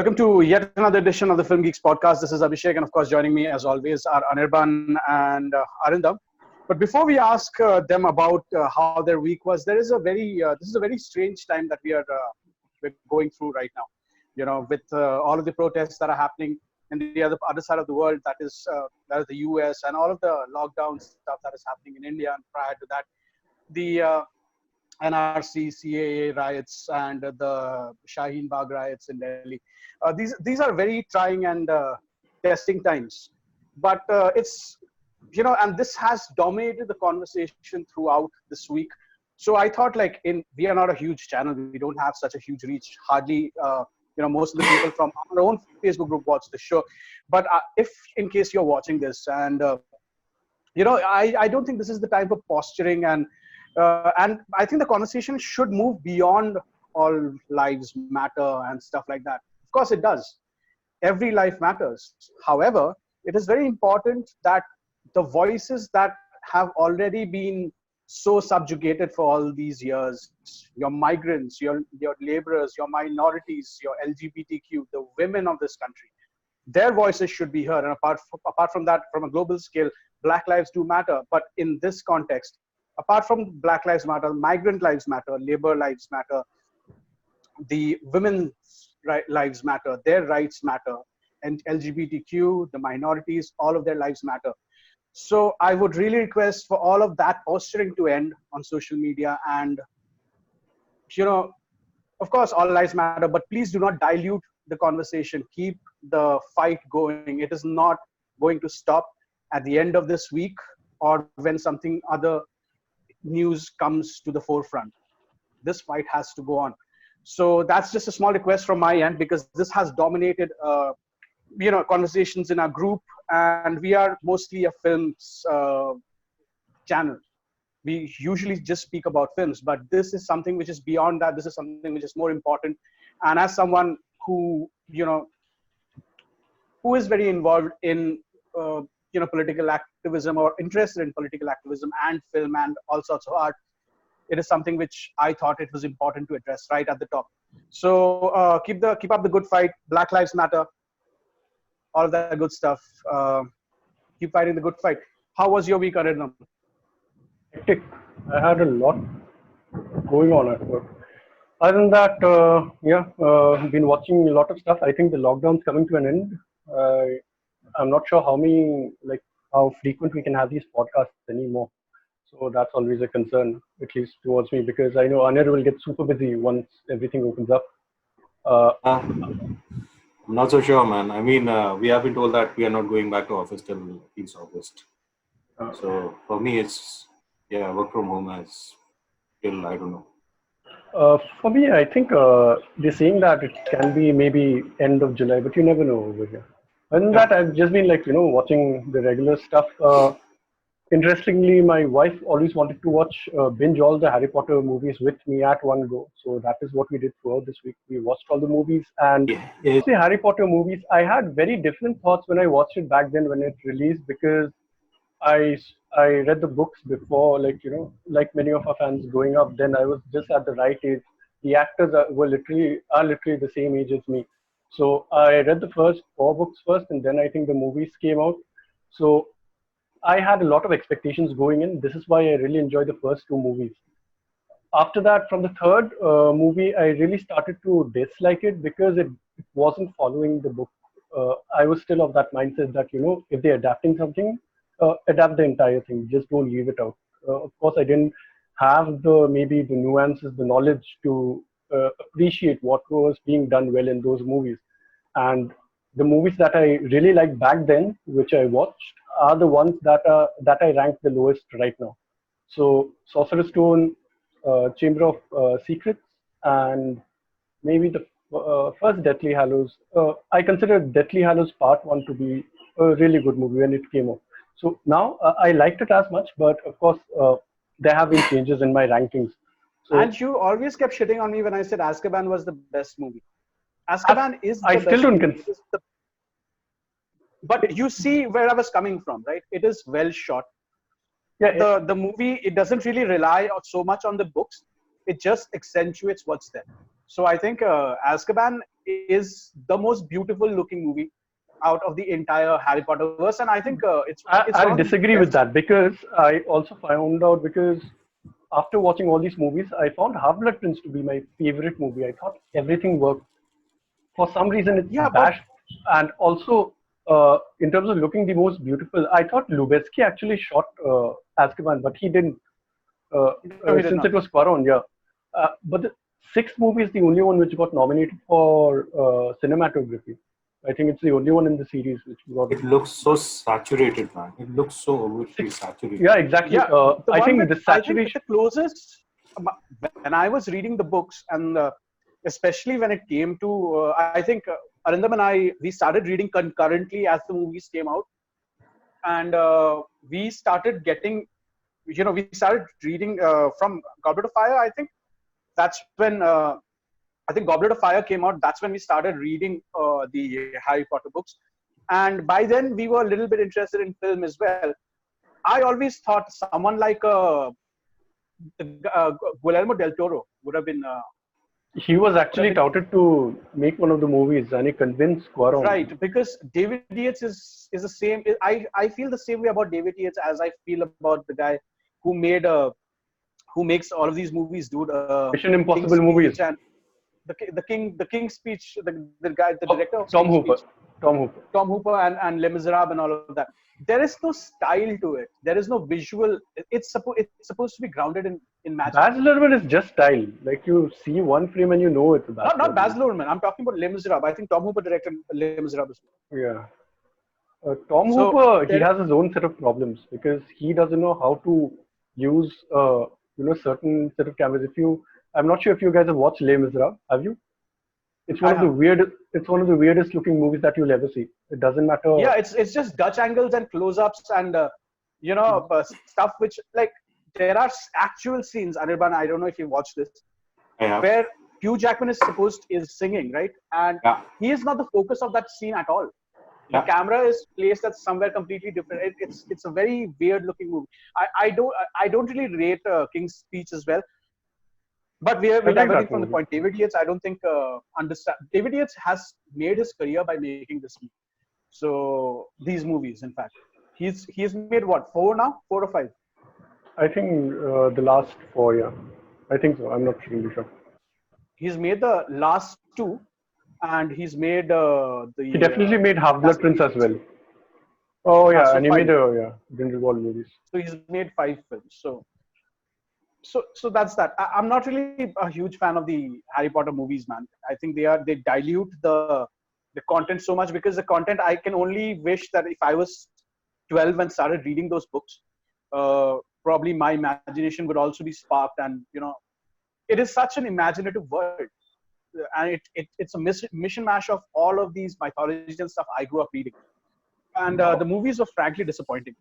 Welcome to yet another edition of the Film Geeks podcast. This is Abhishek, and of course, joining me as always are Anirban and Arindam. But before we ask them about how their week was, there is a very this is a very strange time that we're going through right now. You know, with all of the protests that are happening in the other side of the world, that is the US, and all of the lockdown stuff that is happening in India, and prior to that, the NRC, CAA riots and the Shaheen Bagh riots in Delhi. These are very trying and testing times. But it's, and this has dominated the conversation throughout this week. So I thought, we are not a huge channel. We don't have such a huge reach. Hardly, most of the people from our own Facebook group watch the show. But if in case you're watching this and, I don't think this is the type of posturing and I think the conversation should move beyond all lives matter and stuff like that. Of course, it does. Every life matters. However, it is very important that the voices that have already been so subjugated for all these years, your migrants, your laborers, your minorities, your LGBTQ, the women of this country, their voices should be heard. And apart from that, from a global scale, Black lives do matter. But in this context, apart from Black Lives Matter, migrant lives matter, labor lives matter, the women's lives matter, their rights matter, and LGBTQ, the minorities, all of their lives matter. So I would really request for all of that posturing to end on social media. And, of course, all lives matter, but please do not dilute the conversation. Keep the fight going. It is not going to stop at the end of this week or when something other news comes to the forefront. This fight has to go on. So that's just a small request from my end, because this has dominated conversations in our group, and we are mostly a films channel. We usually just speak about films, but this is something which is beyond that. This is something which is more important. And as someone who is very involved in political activism or interested in political activism and film and all sorts of art, it is something which I thought it was important to address right at the top. So keep up the good fight. Black Lives Matter, all of that good stuff. Keep fighting the good fight. How was your week, Arindam? Hectic. I had a lot going on at work. Other than that, been watching a lot of stuff. I think the lockdown's coming to an end. I'm not sure how frequent we can have these podcasts anymore. So that's always a concern, at least towards me, because I know Aarya will get super busy once everything opens up. I'm not so sure, man. I mean, we have been told that we are not going back to office till at least August. So for me, it's work from home as till I don't know. For me, I think they're saying that it can be maybe end of July, but you never know over here. Other than that, I've just been watching the regular stuff. Interestingly, my wife always wanted to binge all the Harry Potter movies with me at one go. So that is what we did throughout this week. We watched all the movies, and the Harry Potter movies, I had very different thoughts when I watched it back then when it released, because I read the books before, like many of our fans growing up. Then I was just at the right age. The actors are literally the same age as me. So I read the first 4 books first, and then I think the movies came out. So I had a lot of expectations going in. This is why I really enjoyed the first 2 movies. After that, from the third movie, I really started to dislike it because it wasn't following the book. I was still of that mindset that, if they're adapting something, adapt the entire thing. Just don't leave it out. Of course, I didn't have the nuances, the knowledge to appreciate what was being done well in those movies. And the movies that I really liked back then, which I watched, are the ones that I rank the lowest right now. So Sorcerer's Stone, Chamber of Secrets, and maybe the first Deathly Hallows. I consider Deathly Hallows Part 1 to be a really good movie when it came out. So now I liked it as much, but of course there have been changes in my rankings. So, and you always kept shitting on me when I said Azkaban was the best movie. Azkaban is the I best still don't movie. But you see where I was coming from, right? It is well shot. Yeah, the movie, it doesn't really rely so much on the books. It just accentuates what's there. So I think Azkaban is the most beautiful looking movie out of the entire Harry Potter verse, and I think it's one I of the disagree with best. that because I also found out because after watching all these movies, I found Half-Blood Prince to be my favorite movie. I thought everything worked. For some reason, it's Yeah, but bashed, and also in terms of looking the most beautiful, I thought Lubezki actually shot Azkaban, but he didn't. no, he did Since not. it was Quaron, yeah. But the sixth movie is the only one which got nominated for cinematography. I think it's the only one in the series which got It looks so saturated, man. It looks so overtly six. saturated. Yeah, exactly. Yeah, the I one think with the I think saturation. the closest when I was reading the books, and especially when it came to I think Arindam and I, we started reading concurrently as the movies came out, and we started getting, we started reading from Goblet of Fire. I think that's when I think Goblet of Fire came out. That's when we started reading the Harry Potter books, and by then we were a little bit interested in film as well. I always thought someone like Guillermo del Toro would have been He was would have actually been touted to make one of the movies, and he convinced Quaron. right, because David Yates is the same. I feel the same way about David Yates as I feel about the guy who made who makes all of these movies, dude. Mission King's Impossible Speech movies. and the King's Speech, the guy, the director of Tom King's Hooper. Speech, Tom Hooper. Tom Hooper and Les Miserables and all of that. There is no style to it. There is no visual. It's supposed to be grounded in magic. Baz Luhrmann is just style. Like you see one frame and you know it's Baz Not Baz Luhrmann. Luhrmann. I'm talking about Les Miserables. I think Tom Hooper directed Les Miserables. Yeah. Tom So Hooper, he there, has his own set of problems because he doesn't know how to use, certain set of cameras. I'm not sure if you guys have watched Les Miserables. Have you? It's one I of the have. weird. It's one of the weirdest looking movies that you'll ever see. It doesn't matter. Yeah, it's just Dutch angles and close-ups and stuff which, like, there are actual scenes. Anirban, I don't know if you watched this, I have. where Hugh Jackman is singing, right, and Yeah. he is not the focus of that scene at all. The Yeah. camera is placed at somewhere completely different. It's a very weird looking movie. I don't really rate King's Speech as well. But we're I like diverting that from the movie. point. David Yates, I don't think understand. David Yates has made his career by making this movie. So these movies, in fact, he's made what, four now, 4 or 5. I think the last 4 years. I think so. I'm not really sure. He's made the last two, and he's made He the definitely made Half Blood Fantastic Prince as Beasts. well. Oh yeah, So and he made 5. Grindelwald movies. So he's made 5 films. So that's that. I'm not really a huge fan of the Harry Potter movies, man. I think they dilute the content so much, because the content, I can only wish that if I was 12 and started reading those books, probably my imagination would also be sparked, and it is such an imaginative world, and it's a mission mash of all of these mythologies and stuff I grew up reading, and the movies were frankly disappointing.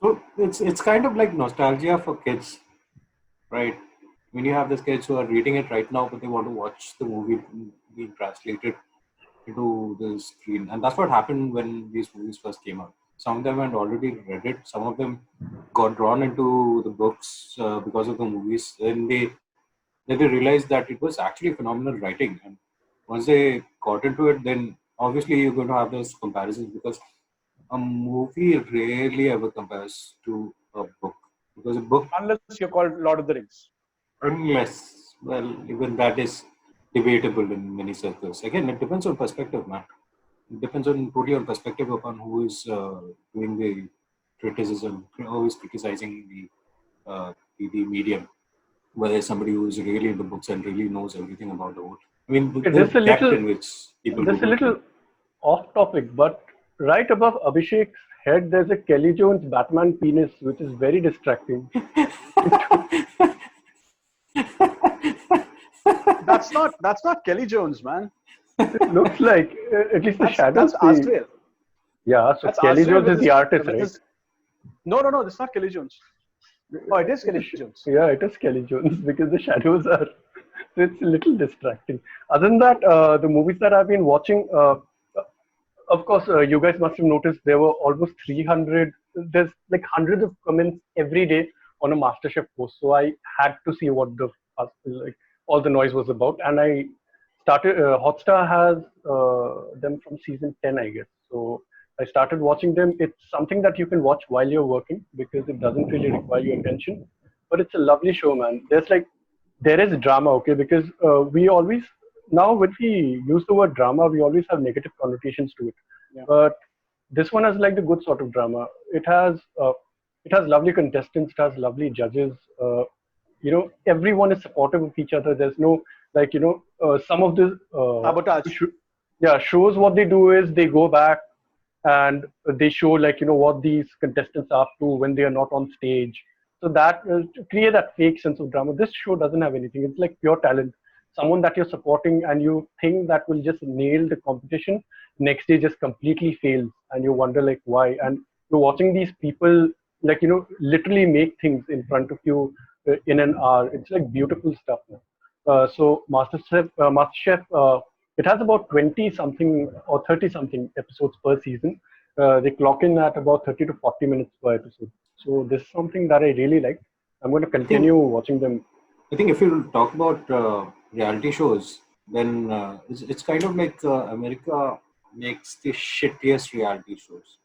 So it's kind of like nostalgia for kids, right? When you have these kids who are reading it right now, but they want to watch the movie being translated into the screen, and that's what happened when these movies first came out. Some of them had already read it. Some of them got drawn into the books because of the movies. Then they realized that it was actually phenomenal writing, and once they got into it, then obviously you're going to have those comparisons, because a movie rarely ever compares to a book, because a book, Unless you're called Lord of the Rings. unless, well, even that is debatable in many circles. Again, it depends on perspective, man. It depends on totally on perspective upon who is doing the criticism, who is criticizing the medium. Whether it's somebody who is really in the books and really knows everything about the world. I mean, Okay, the depth in which people this is a go little off topic, but right above Abhishek's head, there's a Kelly Jones Batman penis, which is very distracting. That's not Kelly Jones, man. It looks like, at least the shadows. That's Asriel. Yeah, so That's Kelly Asriel Jones with is the artist, with right? his. No, that's not Kelly Jones. Oh, it is Kelly Jones. Yeah, it is Kelly Jones because the shadows are. It's a little distracting. Other than that, the movies that I've been watching, of course, you guys must have noticed there were almost 300. There's like hundreds of comments every day on a MasterChef post. So I had to see what the like all the noise was about, and I started. Hotstar has them from season 10, I guess. So I started watching them. It's something that you can watch while you're working because it doesn't really require your attention. But it's a lovely show, man. There is drama, okay? Because we always now when we use the word drama, we always have negative connotations to it. Yeah. But this one has like the good sort of drama. It has lovely contestants. It has lovely judges. Everyone is supportive of each other. There's no some of the Sabotage. shows. What they do is they go back and they show what these contestants are up to when they are not on stage. So that to create that fake sense of drama. This show doesn't have anything. It's like pure talent. Someone that you're supporting and you think that will just nail the competition, next day just completely fails, and you wonder like why. And you're watching these people literally make things in front of you in an hour. It's like beautiful stuff. So MasterChef, it has about 20 something or 30 something episodes per season. They clock in at about 30 to 40 minutes per episode. So this is something that I really like. I'm going to continue watching them. I think if you talk about reality shows, then it's kind of like America makes the shittiest reality shows.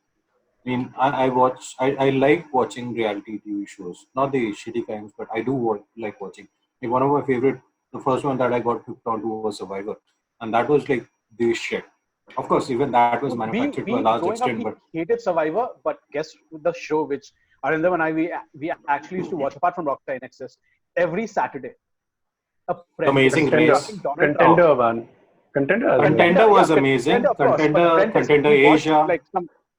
I mean, I like watching reality TV shows, not the shitty kinds, but I do like watching. Like one of my favorite, the first one that I got hooked onto was Survivor, and that was like the shit. Of course, even that was manufactured to a large growing extent, up, but we hated Survivor, but guess the show which Arindam and I we actually used to watch apart from Rockstar NXS every Saturday. Amazing Race. Contender, man. Contender was amazing. Contender Asia.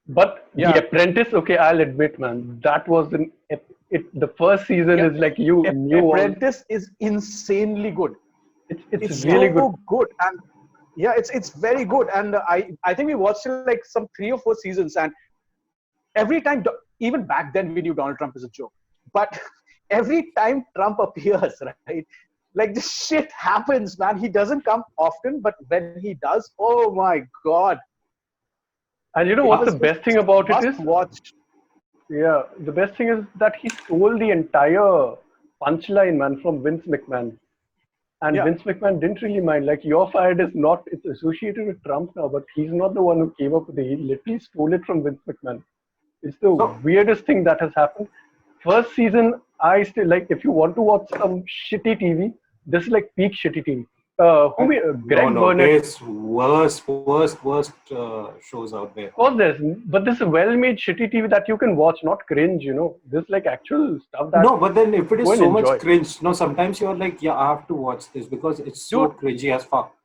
But The Apprentice, okay, I'll admit, man, that was the first season is like you knew. Apprentice is insanely good. It's really so good, and yeah, it's very good. And I think we watched like some 3 or 4 seasons, and every time, even back then, we knew Donald Trump is a joke. But every time Trump appears, right, like this shit happens, man. He doesn't come often, but when he does, oh my god. And you know what the best thing about it is? Watched. Yeah, the best thing is that he stole the entire punchline, man, from Vince McMahon. And Vince McMahon didn't really mind. Like, You're Fired is not, it's associated with Trump now, but he's not the one who came up with it. He literally stole it from Vince McMahon. It's the weirdest thing that has happened. First season, I still like, if you want to watch some shitty TV, this is like peak shitty TV. Greg Burnett. There's worst shows out there. Of course but this is well-made shitty TV that you can watch, not cringe, This is like actual stuff that... No, but then if it is so much cringe, sometimes you're like, I have to watch this because it's so cringy as fuck.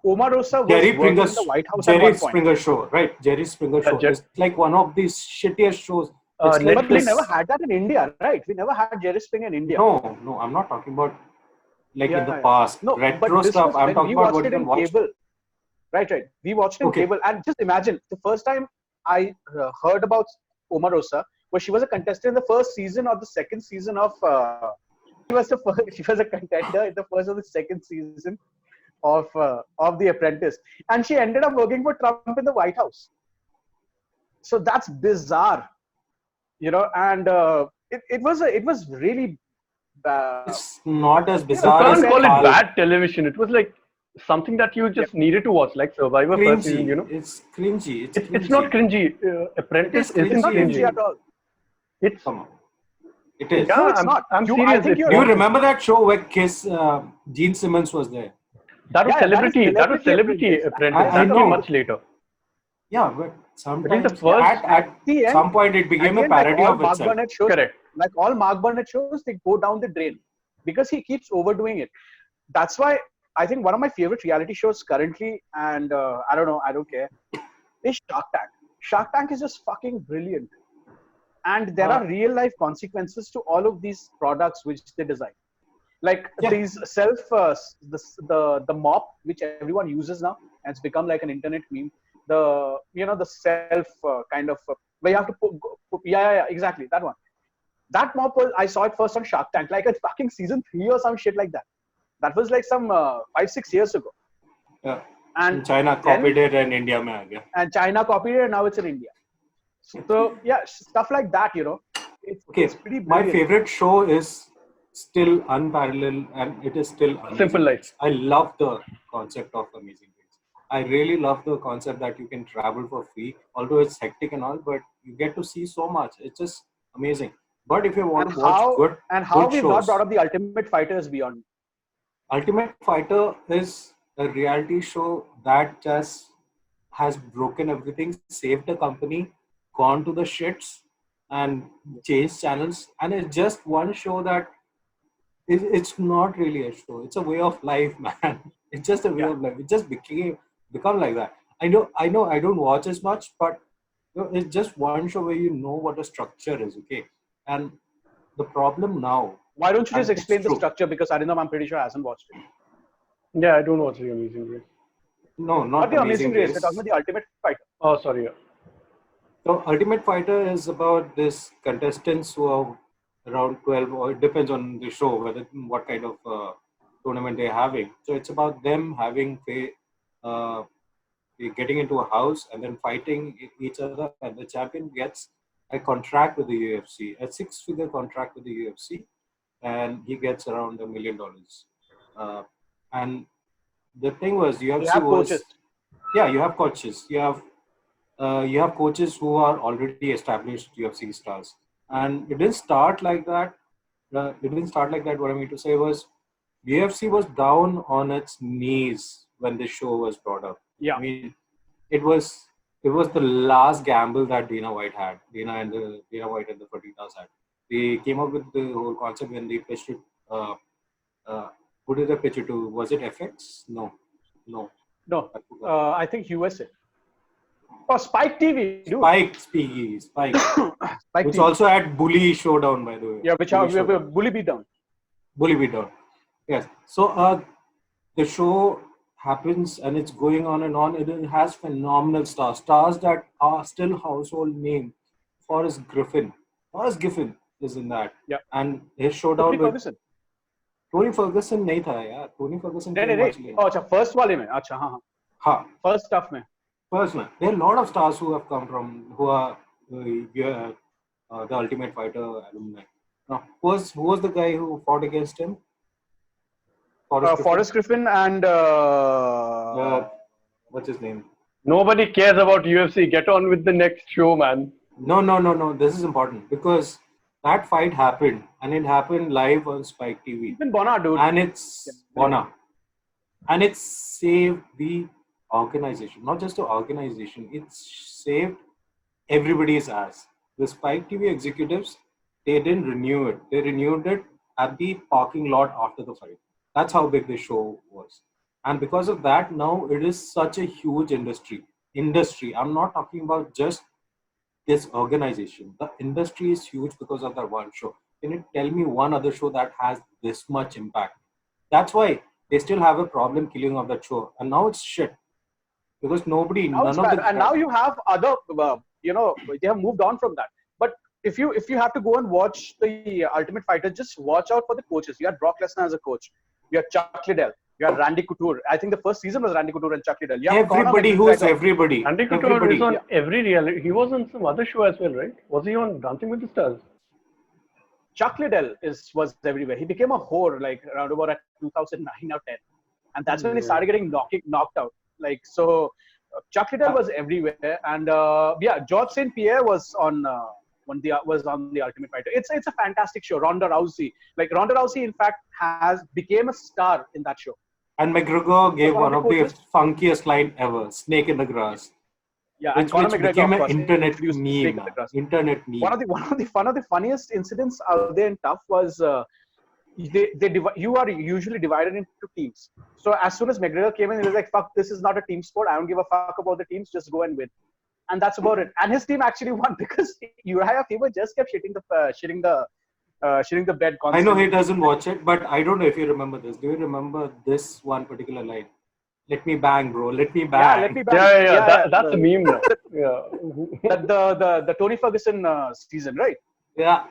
Omarosa was working in the White House at one point. Jerry Springer show, right? Jerry Springer show. It's like one of these shittiest shows. But we never had that in India, right? We never had Jerry Springer in India. No, I'm not talking about in the past. No, retro stuff. I'm talking about what you can watch. Cable. Right. We watched it in cable. And just imagine, the first time I heard about Omarosa was she was a contestant in the first season or the second season of... she was a contender in the first or the second season of The Apprentice. And she ended up working for Trump in the White House. So that's bizarre. And it was really... it's not as bizarre. You can't call it bad television. It was like something that you just needed to watch, like Survivor cringy. first season, It's cringy. It's not cringy. Apprentice isn't cringy at all. Come on. It is. Yeah, no, it's not. I'm serious. Do you remember that show where Gene Simmons was there? That was Celebrity. That was Celebrity Apprentice. That came much later. Yeah, but sometimes the first, at some point it became a parody of itself. Correct. Like all Mark Burnett shows, they go down the drain because he keeps overdoing it. That's why I think one of my favorite reality shows currently, and I don't care, is Shark Tank. Shark Tank is just fucking brilliant. And there are real life consequences to all of these products which they design. Like these the mop, which everyone uses now, and it's become like an internet meme. The self kind of where you have to put exactly that one. That mop I saw it first on Shark Tank, like it's fucking season 3 or some shit like that. That was like some 5-6 years ago. Yeah. And China copied it and India mein aa gaya. And China copied it and now it's in India. So stuff like that, It's pretty brilliant. My favorite show is still unparalleled, and it is still amazing. Simple life. I love the concept of Amazing Race. I really love the concept that you can travel for free, although it's hectic and all, but you get to see so much. It's just amazing. But if you want And to watch how good we've not shows, brought up the Ultimate Fighters beyond. Ultimate Fighter is a reality show that just has broken everything, saved the company, gone to the shits, and changed channels. And it's just one show that it's not really a show. It's a way of life, man. It's just a way of life. It just become like that. I know. I don't watch as much, but it's just one show where you know what the structure is, okay? And the problem now, Why don't you just and it's explain the true. structure? Because Arindam, I'm pretty sure hasn't watched it. Yeah, I don't watch the Amazing Race. No, Not not the Amazing Race. We're Race. talking about the Ultimate Fighter. Oh, sorry. Yeah. So Ultimate Fighter is about this contestants who are around 12, or it depends on the show, what kind of tournament they're having. So it's about them uh, getting into a house and then fighting each other, and the champion gets a contract with the UFC, a 6-figure contract with the UFC, and he gets around $1 million. And the thing was, You UFC have was, coaches. yeah, you have coaches. You have coaches who are already established UFC stars, and it didn't start like that. It didn't start like that. What I mean to say was, UFC was down on its knees when this show was brought up. Yeah. I mean, it was the last gamble that Dana White had. Dana White and the Fertitas had. They came up with the whole concept when they pitched it. Who did they pitch it to? Was it FX? No. No, I forgot. I think USA. Oh, Spike TV, dude. Spike. Spike Which TV. also had Bully Showdown, by the way. Yeah, which Bully we have a Showdown. bully beatdown. Bully Beatdown. Yes. So the show happens and it's going on and on. It has phenomenal stars that are still household name. Forrest Griffin is in that. Yeah. And his showdown Tony with Ferguson. Tony Ferguson नहीं था यार. Tony Ferguson नहीं came नहीं much नहीं. later. Oh, अच्छा first वाले में. अच्छा हाँ हाँ. हाँ. First stuff में. First man, there are a lot of stars who have come from who are the Ultimate Fighter alumni. Now, who was the guy who fought against him? Forrest Griffin and What's his name? Nobody cares about UFC. Get on with the next show, man. No. This is important because that fight happened and it happened live on Spike TV. even Bona, dude. And it's Bona. And it saved the organization, not just the organization, it saved everybody's ass. The Spike TV executives, they didn't renew it. They renewed it at the parking lot after the fight. That's how big the show was. And because of that, now it is such a huge industry. I'm not talking about just this organization. The industry is huge because of that one show. Can you tell me one other show that has this much impact? That's why they still have a problem killing off that show. And now it's shit. Because Now it's bad. And now you have other, they have moved on from that. But if you have to go and watch the Ultimate Fighter, just watch out for the coaches. You had Brock Lesnar as a coach. You had Chuck Liddell. You had Randy Couture. I think the first season was Randy Couture and Chuck Liddell. You have everybody Conor who is McGregor. everybody. Andy Couture is on every reality. He was on some other show as well, right? Was he on Dancing with the Stars? Chuck Liddell was everywhere. He became a whore like around about at 2009 or 10, and that's when he started getting knocked out. Like so, Chuck Liddell was everywhere, and George St. Pierre was on the Ultimate Fighter. It's a fantastic show. Ronda Rousey, in fact, became a star in that show. And McGregor gave one of the coaches. funkiest line ever, "Snake in the Grass." Yeah, and Which Conor McGregor, became of an course, internet introduced meme. Snake in the Grass. Internet meme. One of the funniest incidents out there in Tough was you are usually divided into teams. So as soon as McGregor came in, he was like, "Fuck, this is not a team sport. I don't give a fuck about the teams. Just go and win." And that's about it. And his team actually won because Uriah Faber just kept shitting the bed constantly. I know he doesn't watch it, but I don't know if you remember this. Do you remember this one particular line? "Let me bang, bro. Let me bang." Yeah, let me bang. Yeah. That's a meme now. Yeah. The Tony Ferguson season, right? Yeah.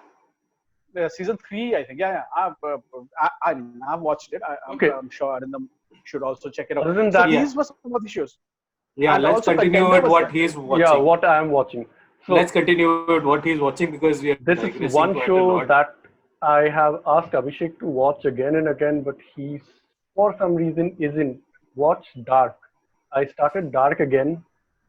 Season 3, I think. Yeah. I've watched it. I'm sure Arindam should also check it out. Other than that, these were some of the shows. Yeah, And let's also continue Contender with was what there. he's watching. Yeah, what I am watching. So Let's continue with what he's watching because we are this digressing is one quite a show lot. that I have asked Abhishek to watch again and again, but he, for some reason, isn't. Watch Dark. I started Dark again,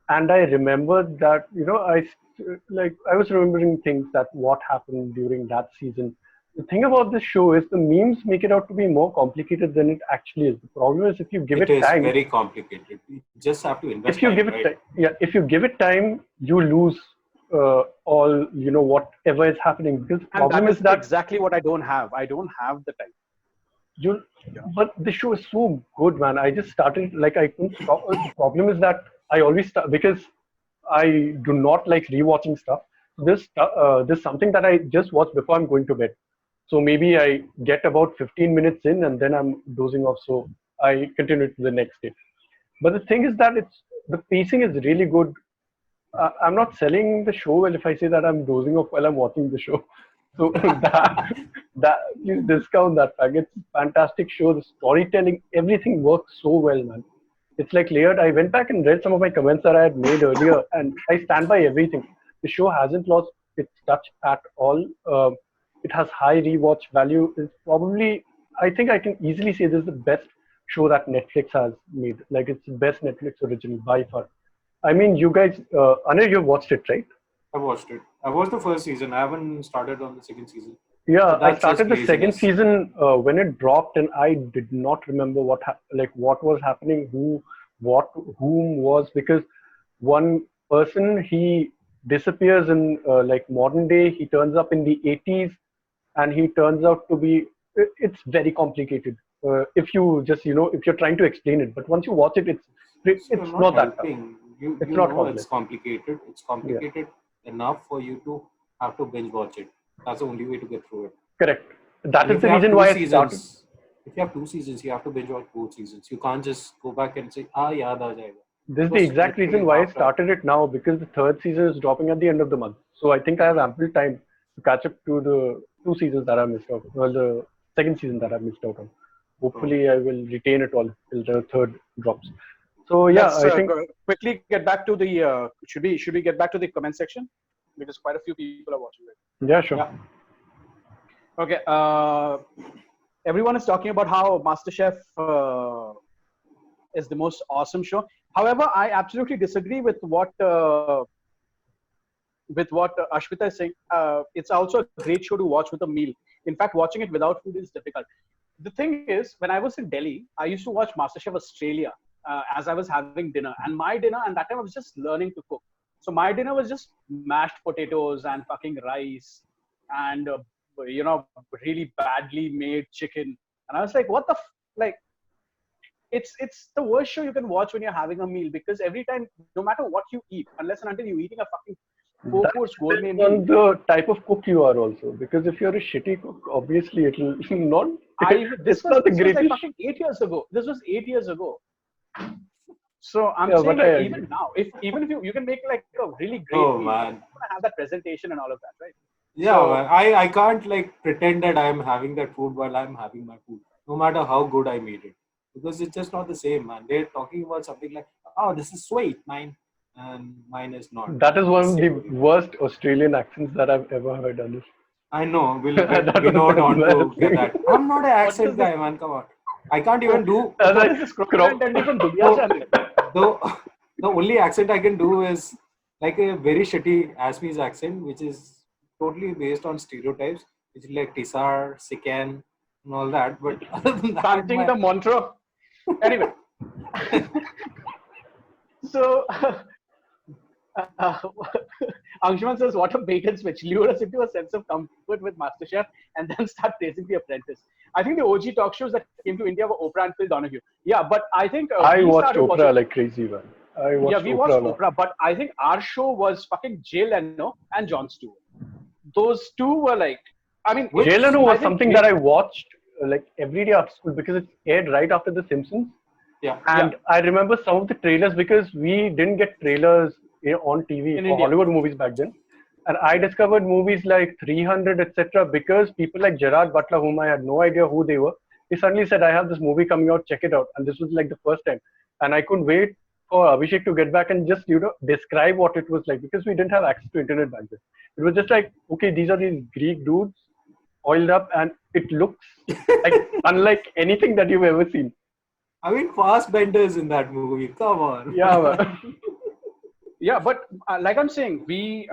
and I remembered that I was remembering things that what happened during that season. The thing about this show is the memes make it out to be more complicated than it actually is. The problem is if you give It it is time, very complicated. You just have to invest if you time, give it right? if you give it time, you lose all whatever is happening. Because the And problem that is is that exactly what I don't have. I don't have the time. you, Yeah. but the show is so good, man. I just started like I couldn't stop. The problem is that I always start because I do not like rewatching stuff. This something that I just watch before I'm going to bed. So maybe I get about 15 minutes in and then I'm dozing off. So I continue to the next day. But the thing is that the pacing is really good. I'm not selling the show well if I say that I'm dozing off while I'm watching the show. So that please discount that fact. It's a fantastic show. The storytelling, everything works so well, man. It's like layered. I went back and read some of my comments that I had made earlier, and I stand by everything. The show hasn't lost its touch at all. It has high rewatch value. It's probably, I think I can easily say this is the best show that Netflix has made. Like it's the best Netflix original by far. I mean, you guys, Anil, you've watched it, right? I watched it. I watched the first season. I haven't started on the second season. Yeah, But I that's just started the second laziness. season when it dropped, and I did not remember what was happening, whom was because one person he disappears in like modern day. He turns up in the 80s, and he turns out to be. It's very complicated. If you just if you're trying to explain it, but once you watch it, So you're it's not not that tough. helping. It's You not know it's complex. complicated. It's Yeah, complicated enough for you to have to binge watch it. That's the only way to get through it. correct. That And is if the you have reason two why I started. seasons, if you have two seasons, you have to binge watch both seasons. You can't just go back and say, "Ah, yaad aa jayega." This is the Because exact reason literally why I half time. started it now because the third season is dropping at the end of the month. So I think I have ample time to catch up to the two seasons that I missed out. Well, the second season that I missed out on. Oh, Hopefully, I will retain it all till the third drops. So yeah, Let's I think quickly get back to the. Should we get back to the comment section because quite a few people are watching it. yeah, sure. yeah. Okay. Everyone is talking about how MasterChef is the most awesome show. However, I absolutely disagree with what Ashmita is saying. It's also a great show to watch with a meal. In fact, watching it without food is difficult. The thing is, when I was in Delhi, I used to watch MasterChef Australia as I was having dinner. And my dinner, and that time I was just learning to cook. So my dinner was just mashed potatoes and fucking rice and, really badly made chicken. And I was like, what the, like, it's the worst show you can watch when you're having a meal because every time, no matter what you eat, unless and until you're eating a fucking four That course gourmet depends meal, on the type of cook you are also. Because if you're a shitty cook, obviously it'll not. this It's was not the this was like greatest. fucking 8 years ago. This was 8 years ago. So I'm Yeah, saying but I like agree. even now, if even if you can make like a really great Oh meal, but man. you want to have that presentation and all of that, right? Yeah, So man. I can't like pretend that I'm having that food while I'm having my food, no matter how good I made it, because it's just not the same, man. They're talking about something like, "Oh, this is sweet, mine," and mine is not, That is one it's of the savory. worst Australian accents that I've ever heard, Anush. I know. That We was don't want to get embarrassing. that. I'm not an what is accent this? guy, man. Come on. I can't even do I was What like, is this crocodile crop. Dundee from Dunya though. channel? Though the only accent I can do is like a very shitty Assamese accent, which is totally based on stereotypes, which is like Tisar, Sikan, and all that. But other than that, Chanting the my mantra. Anyway, so uh, Anshuman says, "What a bait and switch! Lure us into a sense of comfort with MasterChef, and then start praising The Apprentice." I think the OG talk shows that came to India were Oprah and Phil Donahue. Yeah, but I think I we watched started watching. Oprah like crazy, man. I Yeah, watched we watched Oprah a lot. Oprah, but I think our show was fucking Jay Leno and Jon Stewart. Those two were like, I mean, which Jay it's. Leno I was think something that I watched like every day after school because it aired right after The Simpsons. yeah, yeah, And I remember some of the trailers because we didn't get trailers on TV in for India. Hollywood movies back then. And I discovered movies like 300, etc. because people like Gerard Butler, whom I had no idea who they were, he suddenly said, I have this movie coming out, check it out. And this was like the first time. And I couldn't wait for Abhishek to get back and just, describe what it was like because we didn't have access to internet back then. It was just like, okay, these are these Greek dudes oiled up, and it looks like unlike anything that you've ever seen. I mean, Fassbender's in that movie. Come on. Yeah. Yeah, but like I'm saying, we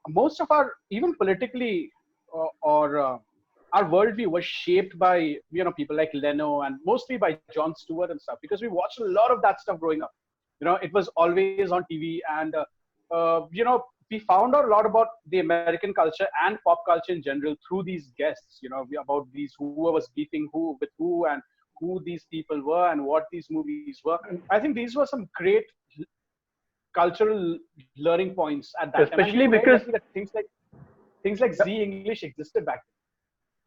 most of our even politically or our worldview was shaped by people like Leno and mostly by Jon Stewart and stuff, because we watched a lot of that stuff growing up. It was always on TV, and we found out a lot about the American culture and pop culture in general through these guests. About these who was beefing who with who and who these people were and what these movies were. I think these were some great cultural learning points at that Especially time. because that things like Z English existed back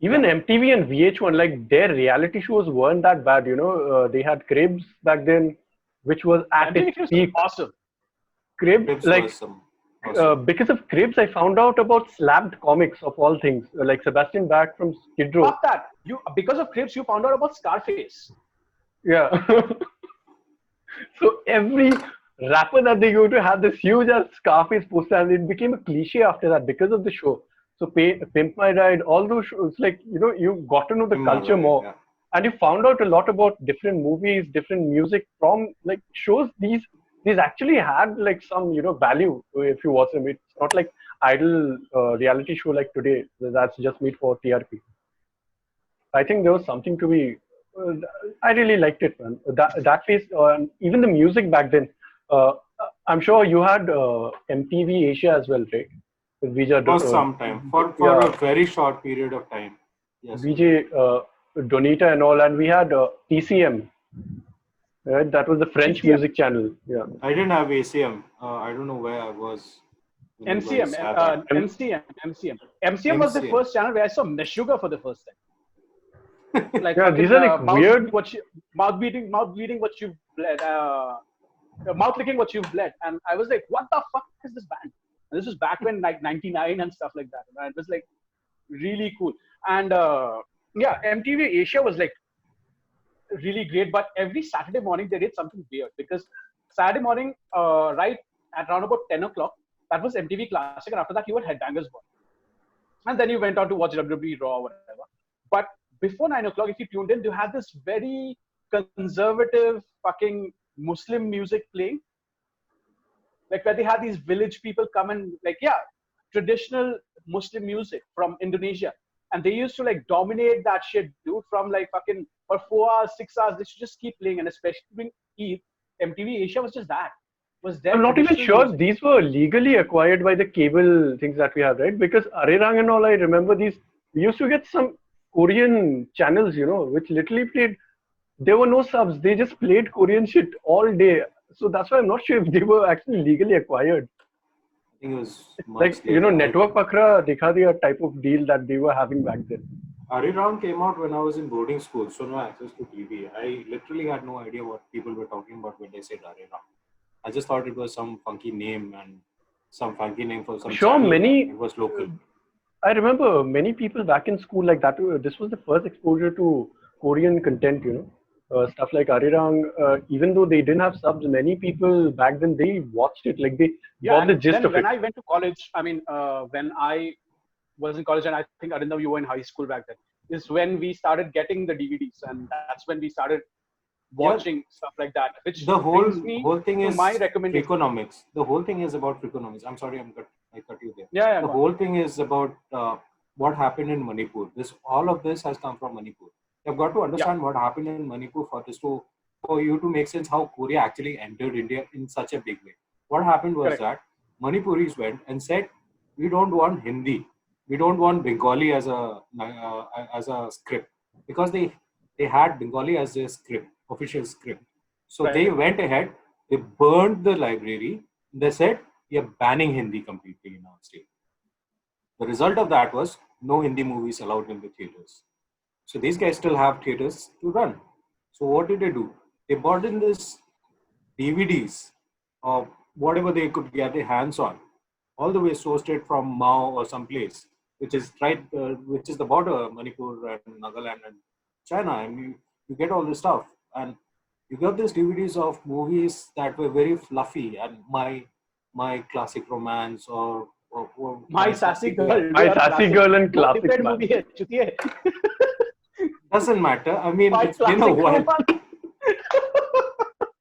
then. even MTV and VH1, like their reality shows weren't that bad. They had Cribs back then, which was at MTV its was peak. awesome. Cribs, Cribs like was awesome. because of Cribs, I found out about slabbed comics of all things, like Sebastian Bach from Skid Row. Fuck that. Because of Cribs, you found out about Scarface. Yeah. So every rapper that they go to had this huge ass Scarface poster, and it became a cliche after that because of the show. So Pimp My Ride, all those shows, like you got to know the culture more, Yeah. and you found out a lot about different movies, different music from like shows. These actually had like some value if you watch them. It's not like idle reality show like today that's just made for TRP. I think there was something to be. I really liked it, man. That phase, even the music back then. I'm sure you had MTV Asia as well, right? With Vijay, For some time, for yeah. a very short period of time. Yes. Vijay, Donita, and all, and we had TCM. Right, that was the French TCM. music channel. Yeah. I didn't have ACM. I don't know where I was. when you MCM, guys had that. MCM was the MCM. first channel where I saw Meshuggah for the first time. Like Yeah, these are like weird. mouth bleeding what you've bled, mouth licking what you've bled, and I was like, what the fuck is this band? And this was back when like '99 and stuff like that. And it was like really cool. And yeah, MTV Asia was like really great. But every Saturday morning they did something weird, because Saturday morning, right at around about 10 o'clock, that was MTV Classic, and after that you had Headbangers Ball, and then you went on to watch WWE Raw or whatever. But before 9 o'clock, if you tuned in, you had this very conservative fucking Muslim music playing. Like where they had these village people come and like, yeah, traditional Muslim music from Indonesia. And they used to like dominate that shit, dude, from like fucking for 4 hours, 6 hours, they should just keep playing. And especially during Eid, MTV Asia was just that. Was there I'm not even sure music. these were legally acquired by the cable things that we have, right? Because Arirang and all, I remember these. We used to get some Korean channels, which literally played. There were no subs. They just played Korean shit all day. So that's why I'm not sure if they were actually legally acquired. I think it was Like, later. Network Pakra Dikha Diya type of deal that they were having back then. Arirang came out when I was in boarding school, so no access to TV. I literally had no idea what people were talking about when they said Arirang. I just thought it was some funky name and some funky name for some Sure, channel. many. It was local. I remember many people back in school like that. This was the first exposure to Korean content, stuff like Arirang. Even though they didn't have subs, many people back then, they watched it. Like they got the gist then of when it. I went to college, I mean, when I was in college, and I think Arindam, you were in high school back then, is when we started getting the DVDs, and that's when we started watching stuff like that. Which The brings me whole thing to is my recommendation. economics. The whole thing is about economics. I'm sorry, I cut you there. Yeah, The go on. whole thing is about what happened in Manipur. All of this has come from Manipur. You've got to understand what happened in Manipur for you to make sense how Korea actually entered India in such a big way. What happened was that Manipuris went and said, we don't want Hindi, we don't want Bengali as a script, because they had Bengali as their script, official script. So they went ahead, they burned the library. They said, we are banning Hindi completely in our state. The result of that was no Hindi movies allowed in the theaters. So these guys still have theaters to run. So what did they do? They bought in this DVDs of whatever they could get their hands on, all the way sourced it from Mao or someplace, which is which is the border, Manipur and Nagaland and China, and you get all this stuff, and you got these DVDs of movies that were very fluffy, and my classic romance or My Sassy Girl. My Sassy Girl and classic Different man. movie hai, chutiye. Doesn't matter. I mean, My it's been a while.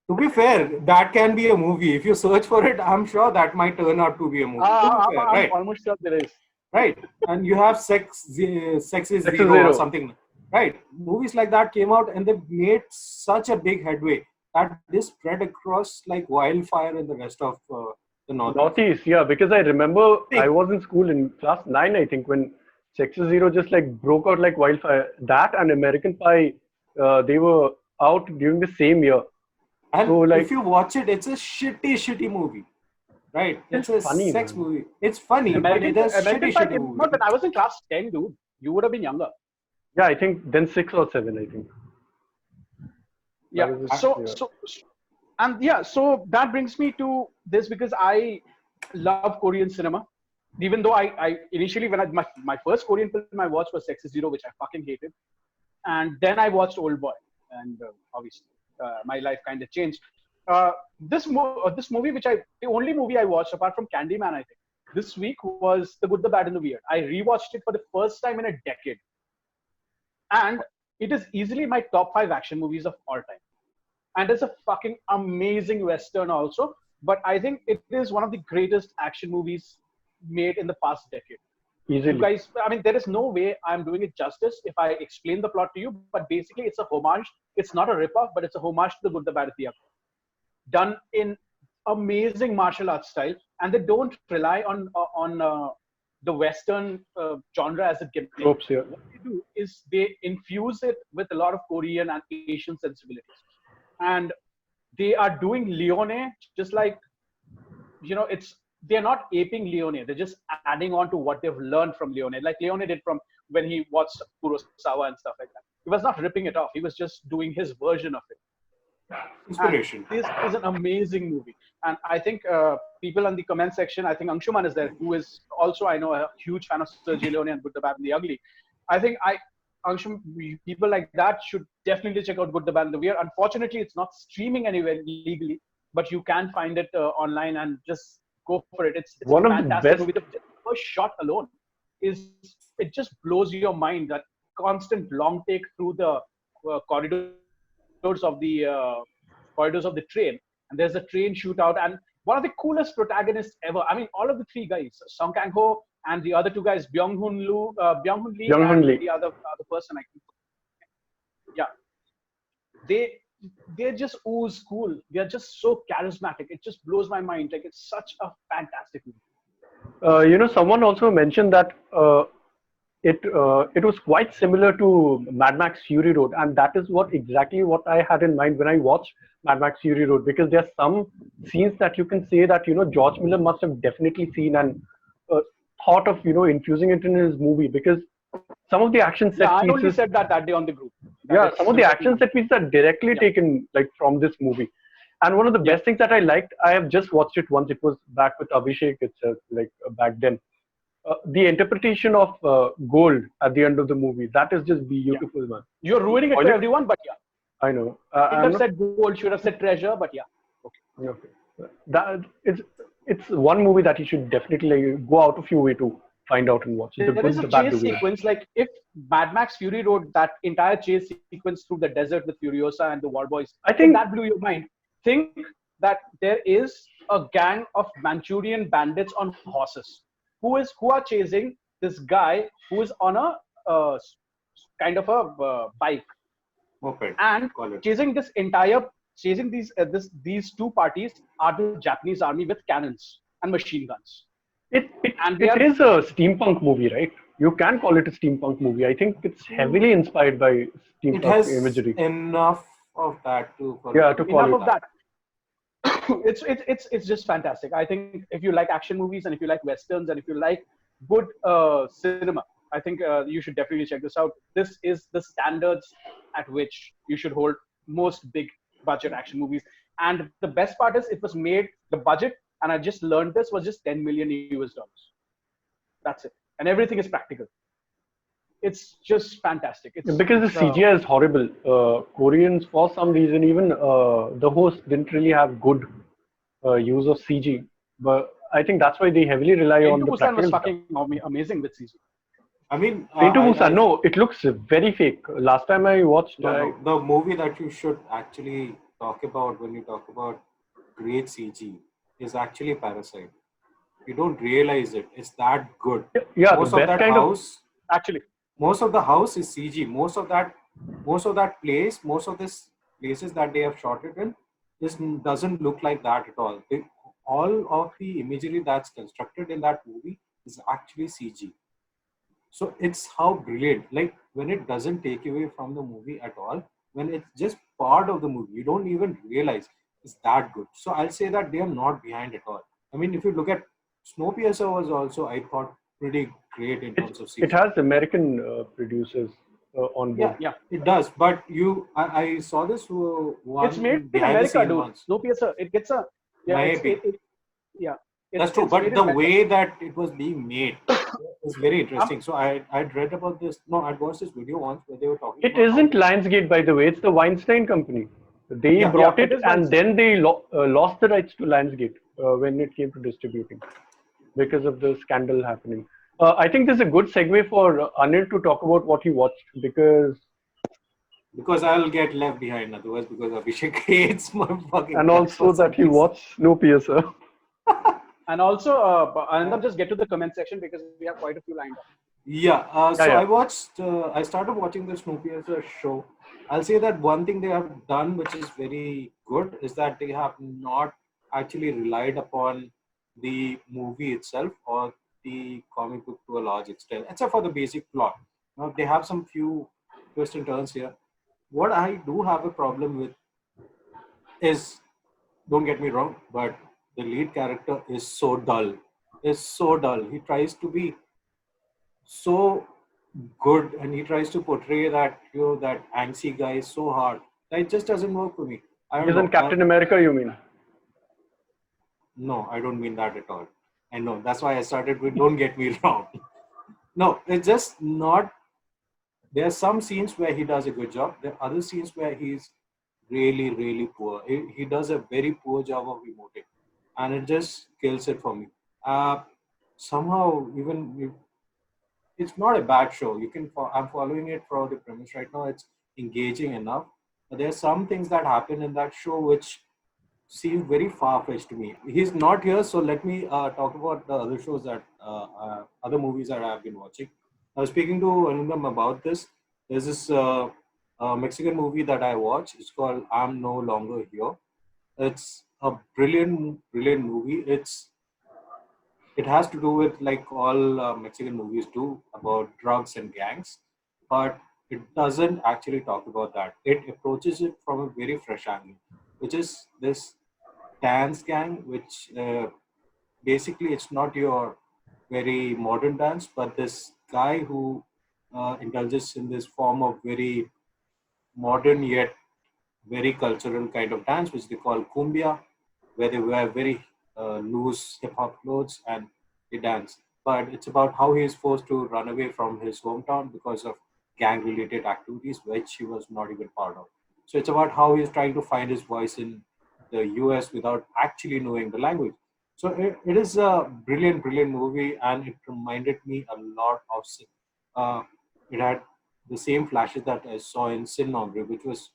To be fair, that can be a movie. If you search for it, I'm sure that might turn out to be a movie. I'm right? almost sure there is. Right. And you have Sex is Zero or something. Right. Movies like that came out and they made such a big headway that this spread across like wildfire in the rest of the Northeast. Northeast, yeah, because I remember I was in school in class 9, I think, when Sex is Zero just like broke out like wildfire. That and American Pie, they were out during the same year. And so, like, if you watch it, it's a shitty movie. Right? It's a funny, sex man. movie. It's funny, American but it is Pie shitty came movie. out when I was in class 10, dude. You would have been younger. Yeah, I think then 6 or 7, I think. Yeah. So that brings me to this because I love Korean cinema. Even though I initially, when my first Korean film I watched was Sex is Zero, which I fucking hated. And then I watched Old Boy. And obviously, my life kind of changed. This movie, the only movie I watched apart from Candyman, I think, this week was The Good, the Bad, and the Weird. I rewatched it for the first time in a decade. And it is easily my top 5 action movies of all time. And it's a fucking amazing Western also. But I think it is one of the greatest action movies made in the past decade. Easily. You guys, I mean, there is no way I'm doing it justice if I explain the plot to you. But basically, it's a homage. It's not a ripoff, but it's a homage to The Good, the Bad, and the Ugly. Done in amazing martial arts style. And they don't rely on the Western genre as a gimmick. Tropes, yeah. What they do is they infuse it with a lot of Korean and Asian sensibilities. And they are doing Leone just like, they're not aping Leone. They're just adding on to what they've learned from Leone. Like Leone did from when he watched Kurosawa and stuff like that. He was not ripping it off. He was just doing his version of it. Inspiration. And this is an amazing movie. And I think people in the comment section, I think Anshuman is there, who is also, I know, a huge fan of Sergio Leone and Good, the Bad, and the Ugly. I think people like that should definitely check out Good, the Bad, and the Weird. Unfortunately, it's not streaming anywhere legally, but you can find it online and just go for it. It's one a of the fantastic best movie. The first shot alone it just blows your mind. That constant long take through the corridors of the train, and there's a train shootout, and one of the coolest protagonists ever. I mean, all of the 3 guys, Song Kang Ho and the other 2 guys, Byung Hun Lee, and the other person, I think. Yeah, they just ooze cool. They're just so charismatic. It just blows my mind. Like, it's such a fantastic movie. Someone also mentioned that it was quite similar to Mad Max Fury Road, and that is exactly what I had in mind when I watched Mad Max Fury Road, because there are some scenes that you can say that George Miller must have definitely seen and thought of infusing it in his movie, because some of the action set I pieces. only said that day on the group. Some of the action set pieces are directly taken like from this movie. And one of the best things that I liked, I have just watched it once. It was back with Abhishek itself, like back then. The interpretation of gold at the end of the movie, that is just beautiful, man. You're ruining it for everyone, but yeah. I know. Should have said gold, should have said treasure, but yeah. Okay. That it's one movie that you should definitely go out of your way to find out and watch. There is a chase sequence, like if Mad Max Fury Road, that entire chase sequence through the desert with Furiosa and the War Boys, I think that blew your mind. Think that there is a gang of Manchurian bandits on horses who are chasing this guy who is on a kind of a bike, and chasing these 2 parties are the Japanese army with cannons and machine guns. It is a steampunk movie, right? You can call it a steampunk movie. I think it's heavily inspired by steampunk imagery. Enough of that to call enough of that. It's just fantastic. I think if you like action movies and if you like westerns and if you like good cinema, I think you should definitely check this out. This is the standards at which you should hold most big budget action movies. And the best part is, it was made, the budget, and I just learned this, was just $10 million US. That's it. And everything is practical. It's just fantastic. Because the CGI is horrible. Koreans, for some reason, even the host didn't really have good use of CG. I think that's why they heavily rely on Into the Busan was practical stuff. fucking amazing with CG. I mean, Into Busan, no, it looks very fake. Last time I watched, no, the movie that you should actually talk about when you talk about great CG is actually Parasite. You don't realize it. It's that good. yeah, the Most of best that kind of house, Actually, most of the house is CG. Most of that place, most of this places that they have shot it in, this doesn't look like that at all. All of the imagery that's constructed in that movie is actually CG. So it's how brilliant, like when it doesn't take away from the movie at all, when it's just part of the movie, you don't even realize it's that good. So I'll say that they are not behind at all. I mean, if you look at Snowpiercer was also, I thought, pretty great in terms of it CG. has American producers on board. Yeah, it does. But I saw this one it's made in behind the America, scene dude. once. Snowpiercer, it gets a Maybe. yeah. That's true, It's made but in the America. way that it was being made is very interesting. So I'd read about this. No, I'd watched this video once where they were talking. It about how isn't Lionsgate, by the way. It's the Weinstein Company. They Yeah, brought it it, is and Weinstein. then they lost the rights to Lionsgate when it came to distributing because of the scandal happening. I think this is a good segue for Anil to talk about what he watched because I'll get left behind otherwise because Abhishek hates my fucking and guts also for some that he reason. watched Snowpiercer. And also, Anandam, just get to the comment section because we have quite a few lined up. Yeah, so Yeah. I watched. I started watching the Snowpiercer show. I'll say that one thing they have done, which is very good, is that they have not actually relied upon the movie itself or the comic book to a large extent, except for the basic plot. Now they have some few twists and turns here. What I do have a problem with is, don't get me wrong, but the lead character is so dull. Is so dull. He tries to be so good and he tries to portray that that angsty guy so hard that it just doesn't work for me. I don't Isn't know. Captain America, you mean? No, I don't mean that at all. I know that's why I started with don't get me wrong. No, it's just not. There are some scenes where he does a good job. There are other scenes where he's really, really poor. He does a very poor job of emoting, and it just kills it for me. Somehow, even it's not a bad show. I'm following it for the premise right now. It's engaging enough. But there are some things that happen in that show which seem very far-fetched to me. He's not here, so let me talk about the other shows that other movies that I've been watching. I was speaking to Anandam about this. There's this Mexican movie that I watched. It's called I'm No Longer Here. It's a brilliant, brilliant movie. It has to do with like all Mexican movies do about drugs and gangs, but it doesn't actually talk about that. It approaches it from a very fresh angle, which is this dance gang, which basically it's not your very modern dance, but this guy who indulges in this form of very modern yet very cultural kind of dance, which they call cumbia, where they wear very loose hip hop clothes and they dance. But it's about how he is forced to run away from his hometown because of gang related activities, which he was not even part of. So it's about how he's trying to find his voice in the US without actually knowing the language. So it is a brilliant, brilliant movie, and it reminded me a lot of Sin. It had the same flashes that I saw in Sin Nombre, which was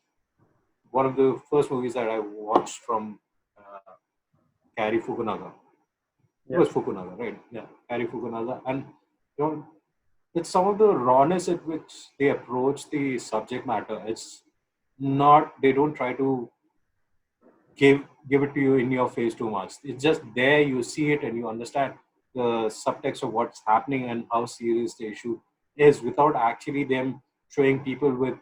one of the first movies that I watched from Cary Fukunaga. It was Fukunaga, right? Yeah, Cary Fukunaga, and you know, it's some of the rawness at which they approach the subject matter. It's not, they don't try to give it to you in your face too much. It's just there, you see it and you understand the subtext of what's happening and how serious the issue is without actually them showing people with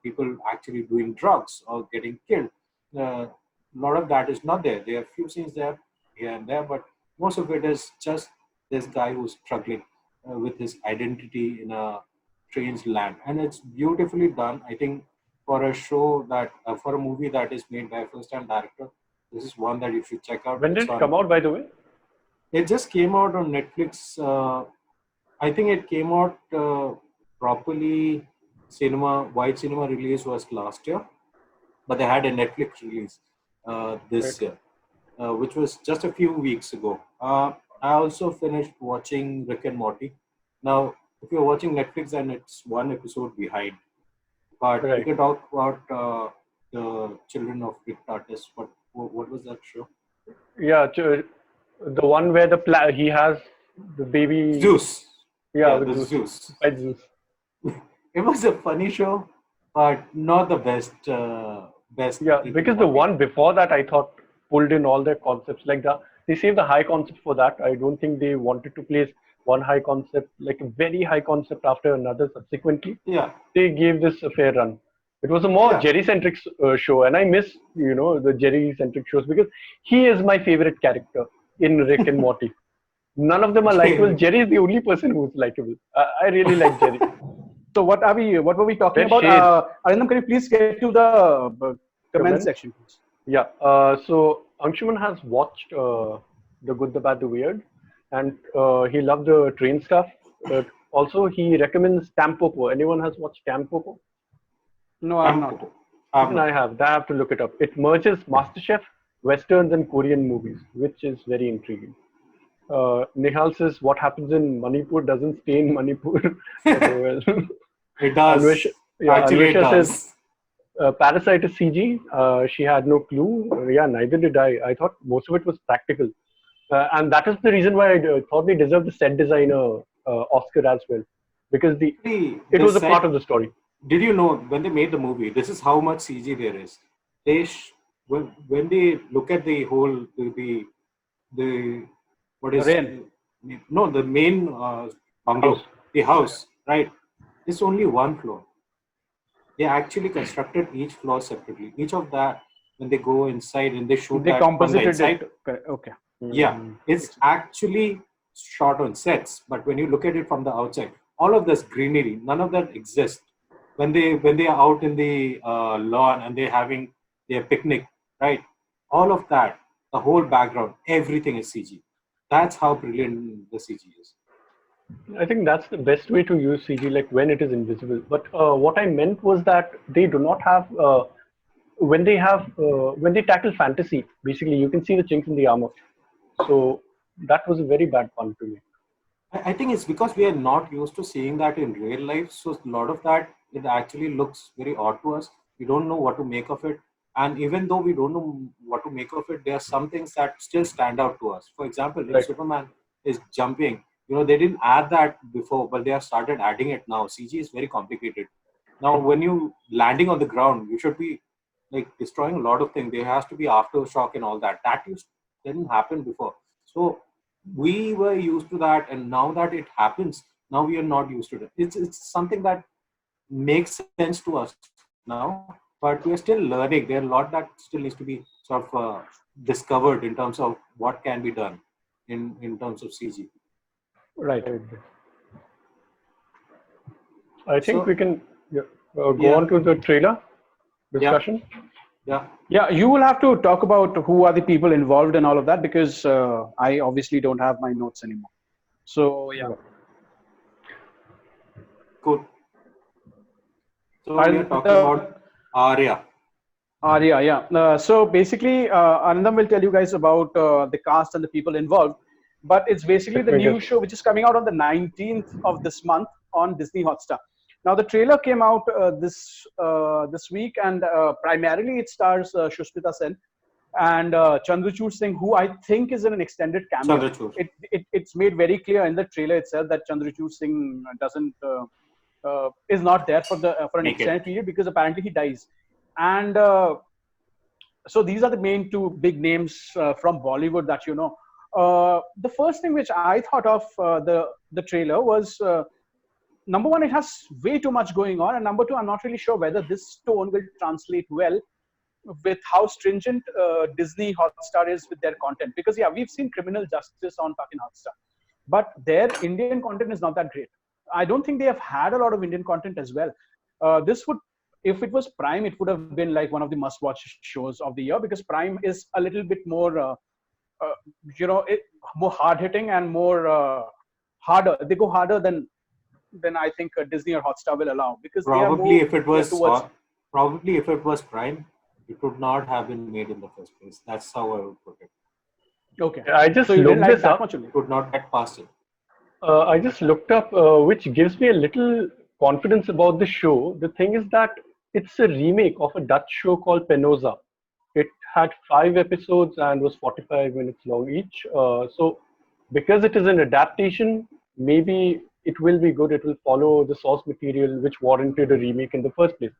people actually doing drugs or getting killed. A lot of that is not there. There are few scenes there here and there, but most of it is just this guy who's struggling with his identity in a strange land, and it's beautifully done. I think for a show that for a movie that is made by a first-time director, this is one that you should check out. When did it come out, by the way? It just came out on Netflix. I think it came out properly. Wide cinema release was last year, but they had a Netflix release this year. which was just a few weeks ago. I also finished watching Rick and Morty. Now, if you're watching Netflix, then it's one episode behind. But we Right. can talk about the Children of Rick Tartus. What was that show? Yeah, the one where he has the baby. Zeus. Yeah, Yeah, with the Zeus. Zeus. Fight Zeus. It was a funny show, but not the best. Best. Yeah, Rick and because the Morty. one before that I thought pulled in all their concepts. Like they saved the high concept for that. I don't think they wanted to place one high concept, like a very high concept after another subsequently. Yeah, They gave this a fair run. It was a more yeah. Jerry-centric show, and I miss, the Jerry-centric shows because he is my favorite character in Rick and Morty. None of them are likable. Jerry is the only person who's likable. I really like Jerry. So what were we talking Red about? shades. Arindam, can you please get to the comment Comments? section, please? Yeah. So Anshuman has watched The Good, the Bad, the Weird, and he loved the train stuff. Also, he recommends Tampopo. Anyone has watched Tampopo? No, I'm not. Even I have. I have to look it up. It merges MasterChef, westerns, and Korean movies, which is very intriguing. Nihal says what happens in Manipur doesn't stay in Manipur. Well, It does. Actually, it Anvesha does. says Parasite is CG. She had no clue. Yeah, neither did I. I thought most of it was practical. And that is the reason why I thought they deserved the set designer Oscar as well. Because it was a part of the story. Did you know when they made the movie, this is how much CG there is? When they look at the whole, the what is Rain. No, the main bungalow, House. the house, right? It's only one floor. They actually constructed each floor separately. Each of that, when they go inside and they shoot They that from the composited inside, it. Correct. Okay. yeah, it's actually shot on sets. But when you look at it from the outside, all of this greenery, none of that exists. When they are out in the lawn and they're having their picnic, right? All of that, the whole background, everything is CG. That's how brilliant the CG is. I think that's the best way to use CG, like when it is invisible. But what I meant was that they do not have when they tackle fantasy. Basically, you can see the chinks in the armor. So that was a very bad pun to me. I think it's because we are not used to seeing that in real life. So a lot of that, it actually looks very odd to us. We don't know what to make of it. And even though we don't know what to make of it, there are some things that still stand out to us. For example, if Right. Superman is jumping, they didn't add that before, but they have started adding it now. CG is very complicated. Now, when you landing on the ground, you should be like destroying a lot of things. There has to be aftershock and all that. Didn't happen before. So we were used to that, and now that it happens, now we are not used to it. It's something that makes sense to us now, but we are still learning. There are a lot that still needs to be sort of discovered in terms of what can be done in terms of CG. Right. I think we can go Yeah. on to the trailer discussion. Yeah. Yeah, you will have to talk about who are the people involved in all of that because I obviously don't have my notes anymore. So yeah. Cool. So we are talking about Aarya. Aarya, yeah. So basically, Anandam will tell you guys about the cast and the people involved. But it's basically the new show which is coming out on the 19th of this month on Disney Hotstar. Now the trailer came out this week, and primarily it stars Shushmita Sen and Chandrachud Singh, who I think is in an extended cameo. It's made very clear in the trailer itself that Chandrachud Singh is not there for an extended period because apparently he dies. And so these are the main two big names from Bollywood that you know. The first thing which I thought of the trailer was number one, it has way too much going on, and number two, I'm not really sure whether this tone will translate well with how stringent Disney Hotstar is with their content. Because yeah, we've seen Criminal Justice on fucking Hotstar, but their Indian content is not that great. I don't think they have had a lot of Indian content as well. If it was Prime, it would have been like one of the must-watch shows of the year because Prime is a little bit more. More hard-hitting and more harder. They go harder than I think Disney or Hotstar will allow because probably if it was Prime, it would not have been made in the first place. That's how I would put it. Okay. I just So you didn't looked like this that up. much only. Could not get past it. I just looked up, which gives me a little confidence about the show. The thing is that it's a remake of a Dutch show called Penosa. It had 5 episodes and was 45 minutes long each. So, because it is an adaptation, maybe it will be good. It will follow the source material, which warranted a remake in the first place.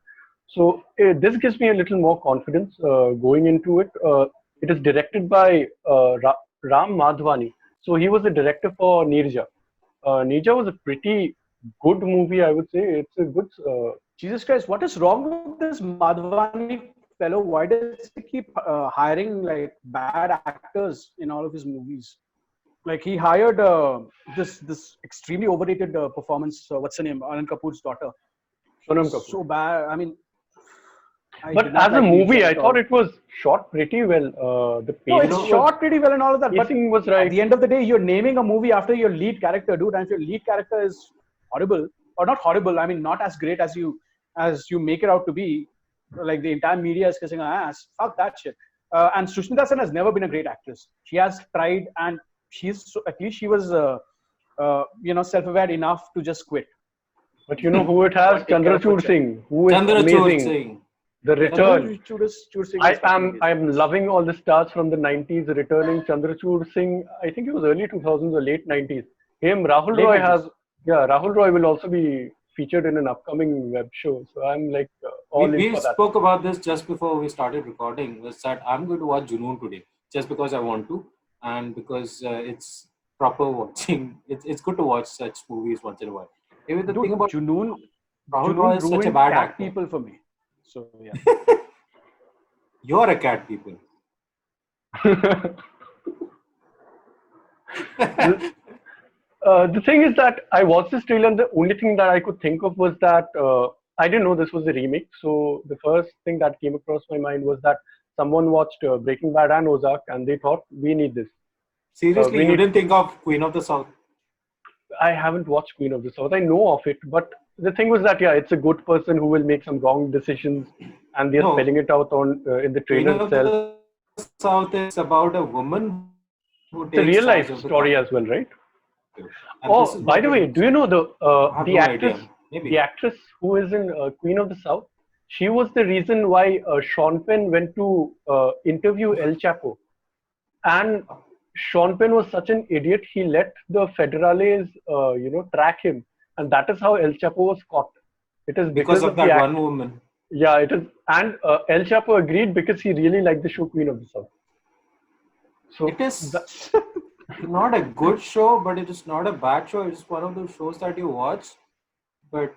So, this gives me a little more confidence going into it. It is directed by Ram Madhvani. So, he was the director for Nirja. Ninja was a pretty good movie, I would say. It's a good. Jesus Christ, what is wrong with this Madhvani fellow? Why does he keep hiring like bad actors in all of his movies? Like he hired this extremely overrated performance. What's her name? Anand Kapoor's daughter. Sonam Kapoor. So bad. I mean, I But did not as a like movie, Ninja I at all. thought it was shot pretty well. The No, pacing it's was, shot pretty well and all of that. But pacing was at right. the end of the day, you're naming a movie after your lead character, dude. And if your lead character is horrible, or not horrible, I mean, not as great as you make it out to be, like the entire media is kissing her ass. Fuck that shit. And Susmita Sen has never been a great actress. She has tried, and at least she was, self-aware enough to just quit. But you know who it has? Take care of her Chandrachud Singh, who is Chandrachud amazing. Singh. The return. Chandrachud Singh is fucking amazing. I'm loving all the stars from the 90s returning. Chandrachud Singh, I think it was early 2000s or late 90s. Him, Rahul Late Roy 90s. Rahul Roy will also be featured in an upcoming web show. So I'm like all in We for that. spoke about this just before we started recording. Was that I'm going to watch Junoon today just because I want to, and because it's proper watching. It's good to watch such movies once in a while. Even the thing about Junoon Rahul Roy is such a bad cat actor. people for me. So yeah. You're a cat people. The thing is that I watched this trailer and the only thing that I could think of was that I didn't know this was a remake. So the first thing that came across my mind was that someone watched Breaking Bad and Ozark and they thought, we need this. Seriously, you didn't think of Queen of the South? I haven't watched Queen of the South. I know of it, but the thing was that, yeah, it's a good person who will make some wrong decisions and they're spelling it out on in the trailer Queen itself. of the South is about a woman who takes It's a real life charge of the story country. as well, right? And this Oh, is by what the way, do you know the no actress? idea. Maybe. The actress who is in Queen of the South, she was the reason why Sean Penn went to interview El Chapo. And Sean Penn was such an idiot, he let the federales, track him. And that is how El Chapo was caught. It is because of that one woman. Yeah, it is. And El Chapo agreed because he really liked the show Queen of the South. So It is not a good show, but it is not a bad show. It's one of those shows that you watch. But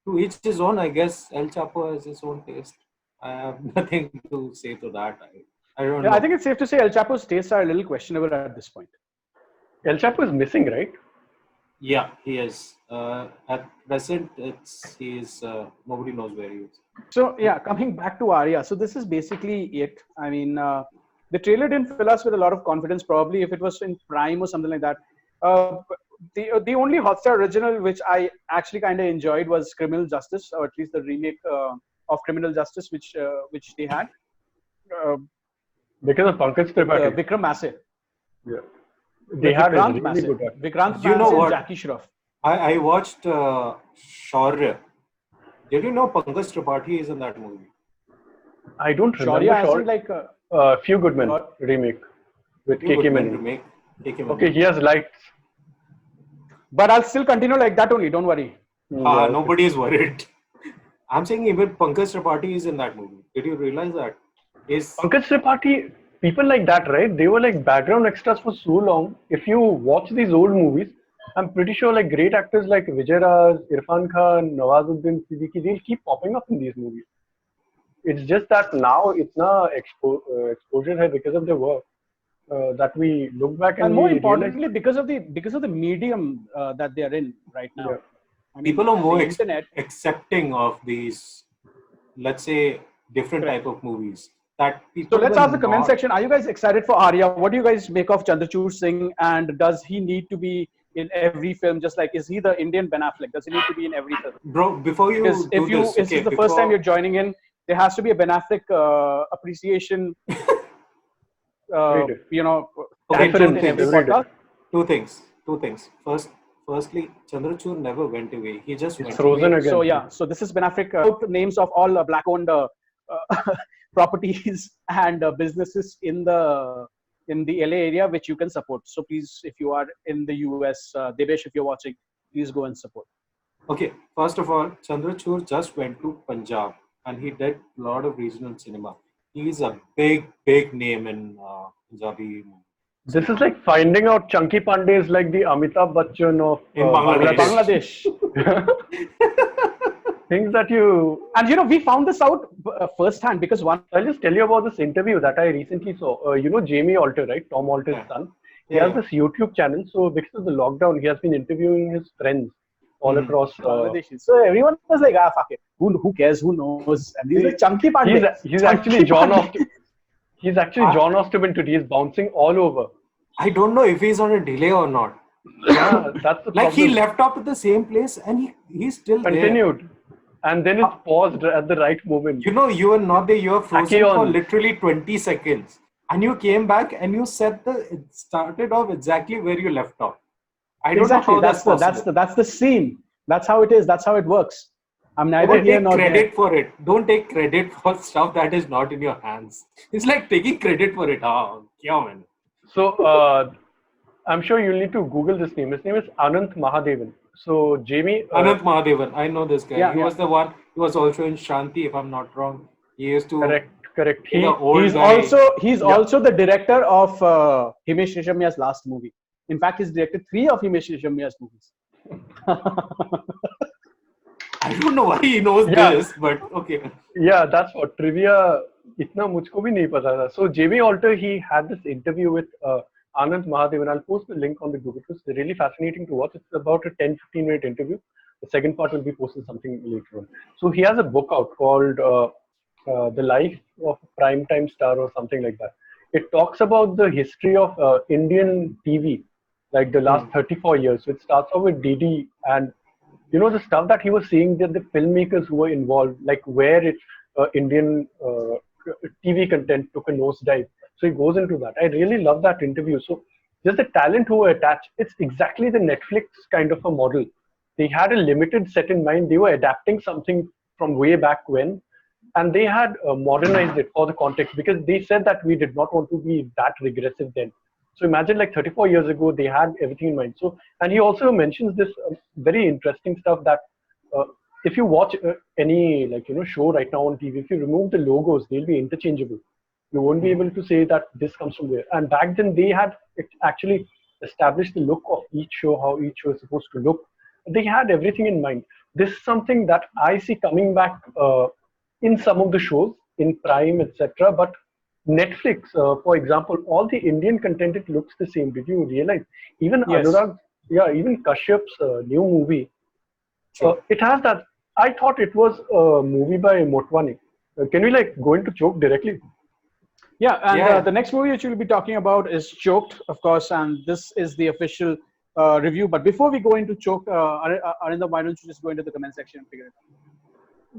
to each his own, I guess. El Chapo has his own taste. I have nothing to say to that. I don't know. I think it's safe to say El Chapo's tastes are a little questionable at this point. El Chapo is missing, right? Yeah, he is. At present, nobody knows where he is. So yeah, coming back to Aarya. So this is basically it. I mean, the trailer didn't fill us with a lot of confidence. Probably if it was in Prime or something like that. The only Hotstar original which I actually kind of enjoyed was Criminal Justice, or at least the remake of Criminal Justice, which they had. Because of Pankaj Tripathi. Vikram Masse. Yeah. They had a Vikrant really Masse. good actor. Vikrant You know Masse and what? Jackie Shroff. I watched Shaurya. Did you know Pankaj Tripathi is in that movie? I don't remember. Shaurya, as in like Few Good Men remake with KK Menon. Remake. Okay, he has lights. but I'll still continue like that only. Don't worry. Nobody is worried. I'm saying even Pankaj Tripathi is in that movie. Did you realize that? Pankaj Tripathi, people like that, right? They were like background extras for so long. If you watch these old movies, I'm pretty sure like great actors like Vijay Raj, Irfan Khan, Nawazuddin Siddiqui, they'll keep popping up in these movies. It's just that now it's not exposure hai because of their work that we look back and more we importantly, realize, because of the medium that they are in right now. Yeah. I mean, People are more the internet. accepting of these, let's say, different type of movies. That So people let's were ask the comment not- section. Are you guys excited for Aarya? What do you guys make of Chandrachud Singh? And does he need to be in every film? Just like, is he the Indian Ben Affleck? Does he need to be in every film? Bro, before you Because do if this is the first time you're joining in, there has to be a Ben Affleck appreciation Every day. Okay, tangent two in every things. Every day. podcast. Two things. Firstly, Chandrachud never went away. He just He's went frozen away. again. So yeah, so this is Ben Affleck. Names of all black-owned properties and businesses in the LA area which you can support. So please, if you are in the US, Devesh, if you're watching, please go and support. Okay, first of all, Chandrachud just went to Punjab and he did a lot of regional cinema. He is a big name in Punjabi This is cinema. like finding out Chunky Pandey is like the Amitabh Bachchan of In Bangladesh. Bangladesh. Things that you. And we found this out firsthand because one. I'll just tell you about this interview that I recently saw. Jamie Alter, right? Tom Alter's Yeah. son. He Yeah, has this YouTube channel. So because of the lockdown, he has been interviewing his friends all across. Bangladesh. So everyone was like, fuck it. Who cares? Who knows? And these are Chunky Pandey. He's actually John Osterman. He's actually John Osterman today. He's bouncing all over. I don't know if he's on a delay or not. Yeah, that's the Like problem. he left off at the same place and he's still Continued. And then it's paused at the right moment. there. You were not there. You were frozen Aki for on. literally 20 seconds. And you came back and you said it started off exactly where you left off. I don't Exactly. know how that's possible. That's the scene. That's how it is. That's how it works. I'm neither Don't here take nor there. credit for it. Don't take credit for stuff that is not in your hands. It's like taking credit for it. Yeah, man. So I'm sure you'll need to Google this name. His name is Anant Mahadevan. So Jamie. Anant Mahadevan. I know this guy. Yeah, He was the one. He was also in Shanti, if I'm not wrong. He used to. Correct. He's an old He's guy. also the director of Himesh Reshammiya's last movie. In fact, he's directed 3 of Himesh Reshammiya's movies. I don't know why he knows this, but okay. Yeah, that's what trivia. Itna mujhko bhi nahi pata tha. So Jamie Alter, he had this interview with Anant Mahadevan. I'll post the link on the Google. It's really fascinating to watch. It's about a 10-15 minute interview. The second part will be posted something later on. So he has a book out called The Life of a Primetime Star or something like that. It talks about the history of Indian TV, like the last 34 years. So it starts off with DD and the stuff that he was seeing, that the filmmakers who were involved, like where Indian TV content took a nosedive. So he goes into that. I really love that interview. So just the talent who were attached, it's exactly the Netflix kind of a model. They had a limited set in mind. They were adapting something from way back when, and they had modernized it for the context because they said that we did not want to be that regressive then. So imagine like 34 years ago, they had everything in mind. So, and he also mentions this very interesting stuff that if you watch any show right now on TV, if you remove the logos, they'll be interchangeable. You won't be able to say that this comes from there. And back then, they had actually established the look of each show, how each show is supposed to look. They had everything in mind. This is something that I see coming back in some of the shows, in Prime, etc. But Netflix, for example, all the Indian content, it looks the same. Did you realize? Even Yes. Anurag, even Kashyap's new movie, it has that. I thought it was a movie by Motwani. Can we go into Choke directly? Yeah, and the next movie which we'll be talking about is Choked, of course, and this is the official review. But before we go into Choked, Arindam, why don't you just go into the comment section and figure it out?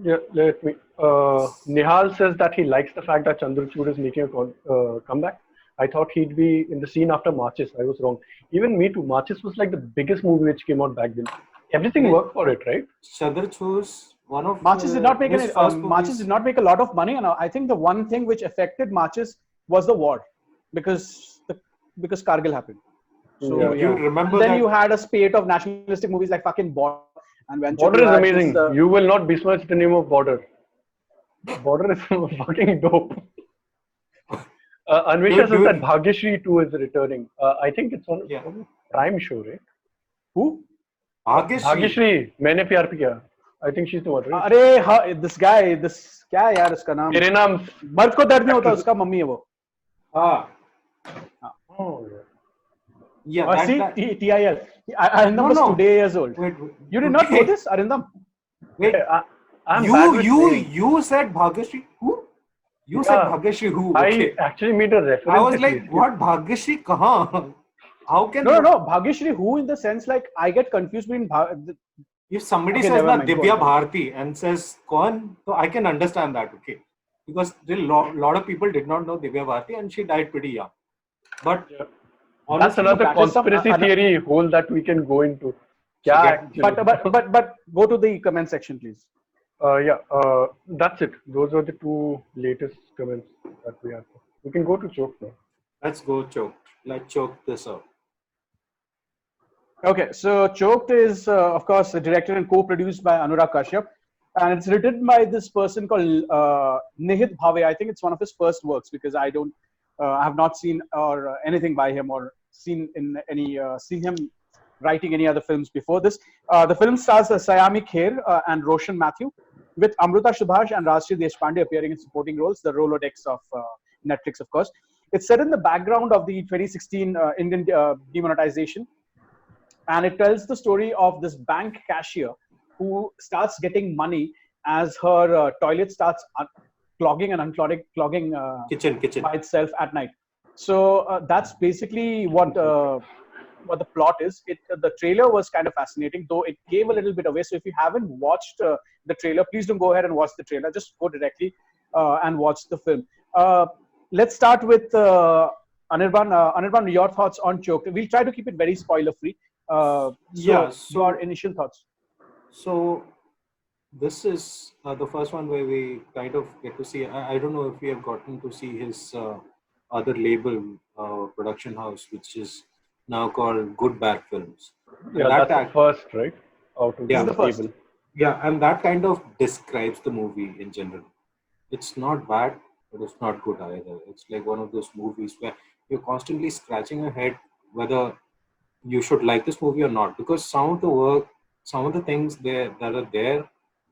Yeah, let me. Nihal says that he likes the fact that Chandrachud is making a comeback. I thought he'd be in the scene after Marches. I was wrong. Even me too. Marches was like the biggest movie which came out back then. Everything worked for it, right? Chandrachud's one of Marches did not make his first Marches movies. did not make a lot of money, and I think the one thing which affected Marches was the war, because Kargil happened. So You remember and then that? you had a spate of nationalistic movies like fucking Border. And when Border is amazing. You will not besmirch the name of Border. Border is fucking dope. Anvisha says that Bhagyashri 2 is returning. I think it's on Prime show, right? Who? Bhagyashri, Maine Pyar Kiya. I think she's the one, right? अरे this guy, क्या है यार उसका नाम? मेरे नाम मर्द को दर्द नहीं होता, उसका मम्मी है वो. Oh, Yeah. Or see, TIL. Arindam was 2 years old. Wait, You did not know this, Arindam? Wait. I'm bad with names. You said Bhagyashri who? You said Bhagyashri who? Okay. I actually made a reference. I was like, what Bhagyashri kahan? How can No, Bhagyashri who, in the sense like I get confused between if somebody says never that mind, Divya go on. Bharti and says Kaun, so I can understand that, okay? Because a lot of people did not know Divya Bharti and she died pretty young. But Yeah. That's honestly, another that is some conspiracy theory hole that we can go into. so Yeah, get actually. but go to the comment section, please. Yeah, that's it. Those were the two latest comments that we had. We can go to joke now. let's go choke. Let's choke this up. Okay, so Choked is, of course, directed and co-produced by Anurag Kashyap, and it's written by this person called Nihit Bhave. I think it's one of his first works because I have not seen or anything by him or seen him writing any other films before this. The film stars Sayami Kher and Roshan Mathew, with Amruta Subhash and Rajshri Deshpande appearing in supporting roles, the Rolodex of Netflix, of course. It's set in the background of the 2016 Indian demonetization, and it tells the story of this bank cashier who starts getting money as her toilet starts clogging and unclogging Kitchen. by itself at night. So that's basically what the plot is. The trailer was kind of fascinating, though it gave a little bit away. So if you haven't watched the trailer, please don't go ahead and watch the trailer. Just go directly and watch the film. Let's start with Anirban. Anirban, your thoughts on Choked. We'll try to keep it very spoiler free. Yeah. Your initial thoughts. So this is the first one where we kind of get to see. I don't know if we have gotten to see his other label production house, which is now called Good Bad Films. And Yeah, that's the first, right? Out of This is Yeah. the the first. table. Yeah, and that kind of describes the movie in general. It's not bad, but it's not good either. It's like one of those movies where you're constantly scratching your head whether you should like this movie or not, because some of the work, some of the things there that are there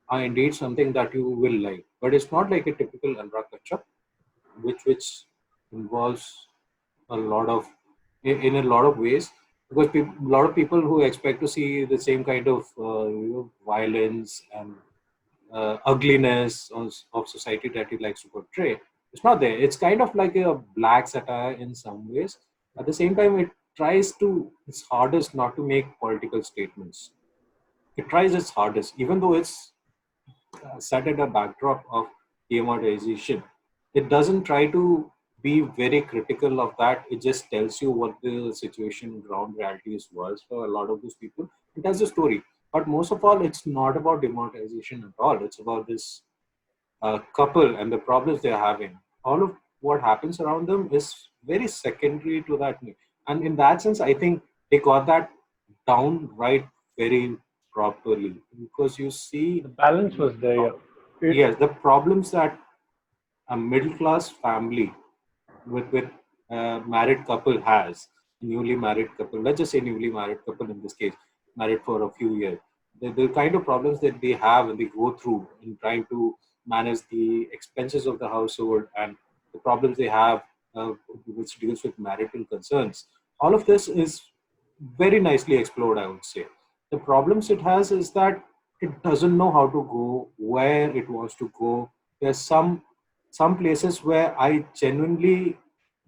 are indeed something that you will like. But it's not like a typical Anurag Kashyap, which involves a lot of in a lot of ways, because a lot of people who expect to see the same kind of violence and ugliness of society that he likes to portray, it's not there. It's kind of like a black satire in some ways. At the same time, it tries to its hardest not to make political statements. It tries its hardest, even though it's set at a backdrop of demonetization. It doesn't try to be very critical of that. It just tells you what the situation, ground realities was for a lot of those people. It tells a story. But most of all, it's not about demonetization at all. It's about this couple and the problems they're having. All of what happens around them is very secondary to that. And in that sense, I think they got that down right very properly, because you see The balance was there. Yeah. yes, the problems that a middle class family with a married couple has, newly married couple, let's just say newly married couple in this case, married for a few years, the kind of problems that they have and they go through in trying to manage the expenses of the household, and the problems they have which deals with marital concerns, all of this is very nicely explored, I would say. The problems it has is that it doesn't know how to go, where it wants to go. There's some places where I genuinely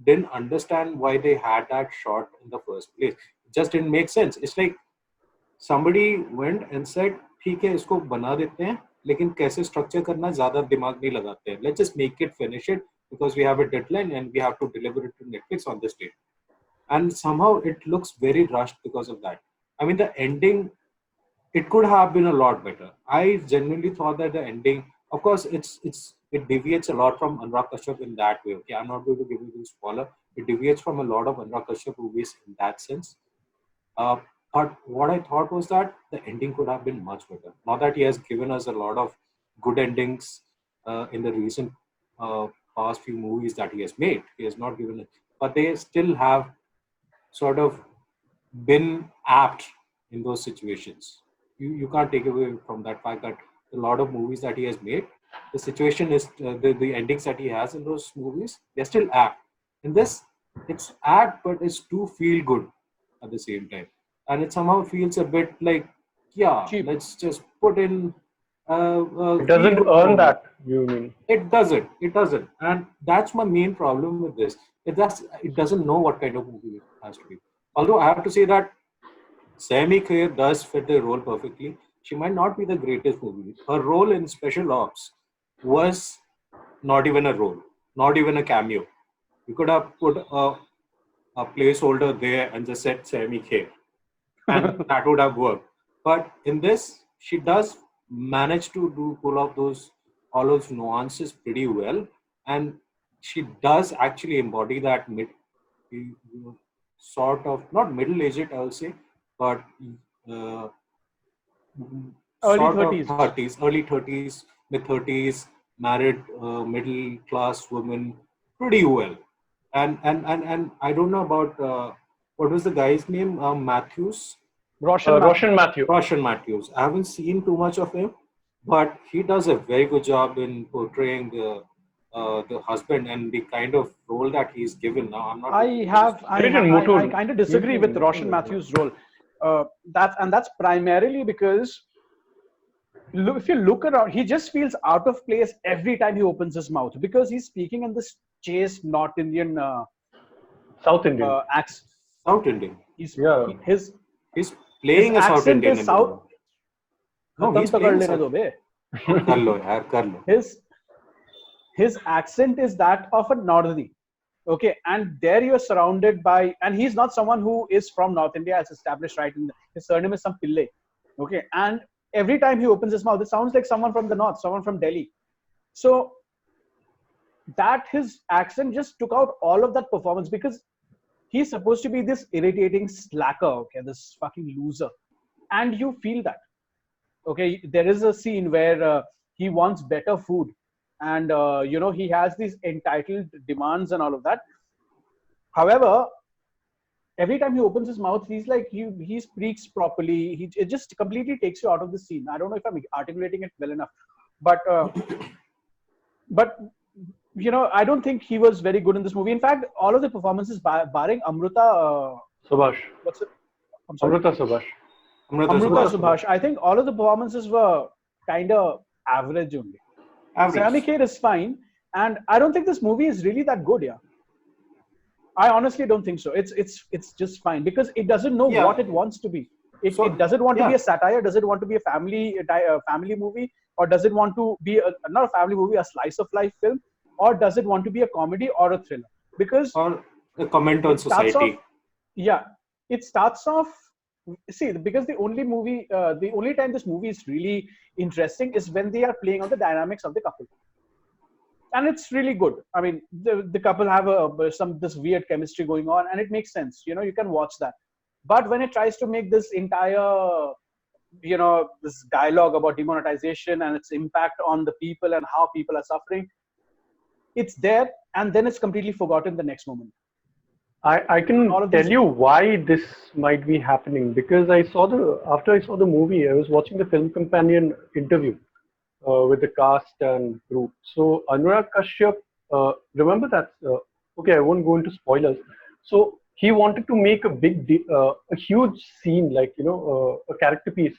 didn't understand why they had that shot in the first place. It just didn't make sense. It's like somebody went and said, ठीक है इसको बना देते हैं, लेकिन कैसे structure करना ज़्यादा दिमाग नहीं लगाते हैं. Let's just make it, finish it, because we have a deadline and we have to deliver it to Netflix on this date. And somehow it looks very rushed because of that. I mean, the ending, it could have been a lot better. I genuinely thought that the ending, of course, it deviates a lot from Anurag Kashyap in that way. Okay, I'm not going to give you the spoiler. It deviates from a lot of Anurag Kashyap movies in that sense. Uh, but what I thought was that the ending could have been much better. Now that he has given us a lot of good endings in the recent past few movies that he has made, he has not given it, but they still have sort of been apt in those situations. You can't take away from that fact that a lot of movies that he has made, the situation is the endings that he has in those movies, they're still apt. In this, it's apt, but it's too feel good at the same time, and it somehow feels a bit like, yeah, Cheap. let's just put in It feel doesn't good earn moment. that, you mean? It doesn't, and that's my main problem with this. It doesn't know what kind of movie it has to be. Although I have to say that Sammy Kher does fit the role perfectly. She might not be the greatest movie. Her role in Special Ops was not even a role, not even a cameo. You could have put a a placeholder there and just said Sammy K, and that would have worked. But in this, she does manage to pull off all those nuances pretty well, and she does actually embody that sort of not middle aged, I would say, but uh, Early sort of 30s. 30s, early 30s, mid 30s, married middle class woman pretty well. And I don't know about what was the guy's name? Matthews? Roshan Roshan Matthew. Roshan Matthews. I haven't seen too much of him, but he does a very good job in portraying the husband and the kind of role that he's given. Now, I'm not. I kind of disagree with Roshan Matthews' role. That's primarily because if you look around, he just feels out of place every time he opens his mouth because he's speaking in this chaste North Indian South Indian accent. South Indian. He's playing a South Indian. Is South. No, he's playing South. His accent is that of a Northerny. Okay, and there you're surrounded by, and he's not someone who is from North India as established, right? His surname is some Pillai. Okay, and every time he opens his mouth, it sounds like someone from the north, someone from Delhi. So that his accent just took out all of that performance because he's supposed to be this irritating slacker, okay, this fucking loser, and you feel that. Okay, there is a scene where he wants better food, and he has these entitled demands and all of that. However, every time he opens his mouth, he's like he speaks properly. It just completely takes you out of the scene. I don't know if I'm articulating it well enough, but I don't think he was very good in this movie. In fact, all of the performances, barring Amrita Subhash. What's it? Amrita Subhash. Amrita Subhash. I think all of the performances were kind of average only. Sammy K is fine, and I don't think this movie is really that good. Yeah, I honestly don't think so. It's just fine because it doesn't know what it wants to be. It doesn't want to be a satire. Does it want to be a family movie, or does it want to be not a family movie, a slice of life film, or does it want to be a comedy or a thriller? Because or a comment on society. It starts off. See, because the only time this movie is really interesting is when they are playing on the dynamics of the couple, and it's really good. I mean, the couple have this weird chemistry going on, and it makes sense. You can watch that. But when it tries to make this entire, this dialogue about demonetization and its impact on the people and how people are suffering, it's there, and then it's completely forgotten the next moment. I can tell you why this might be happening because after I saw the movie, I was watching the Film Companion interview with the cast and crew. So Anurag Kashyap, remember that? Okay, I won't go into spoilers. So he wanted to make a huge scene, like a character piece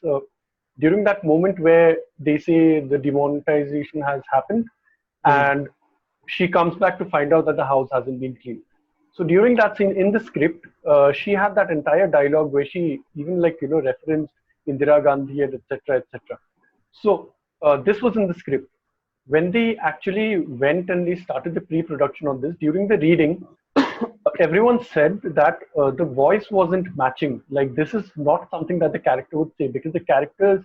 during that moment where they say the demonetization has happened, and she comes back to find out that the house hasn't been cleaned. So during that scene in the script, she had that entire dialogue where she even referenced Indira Gandhi and etc. etc. So this was in the script. When they actually went and they started the pre-production on this, during the reading, everyone said that the voice wasn't matching. Like this is not something that the character would say because the characters,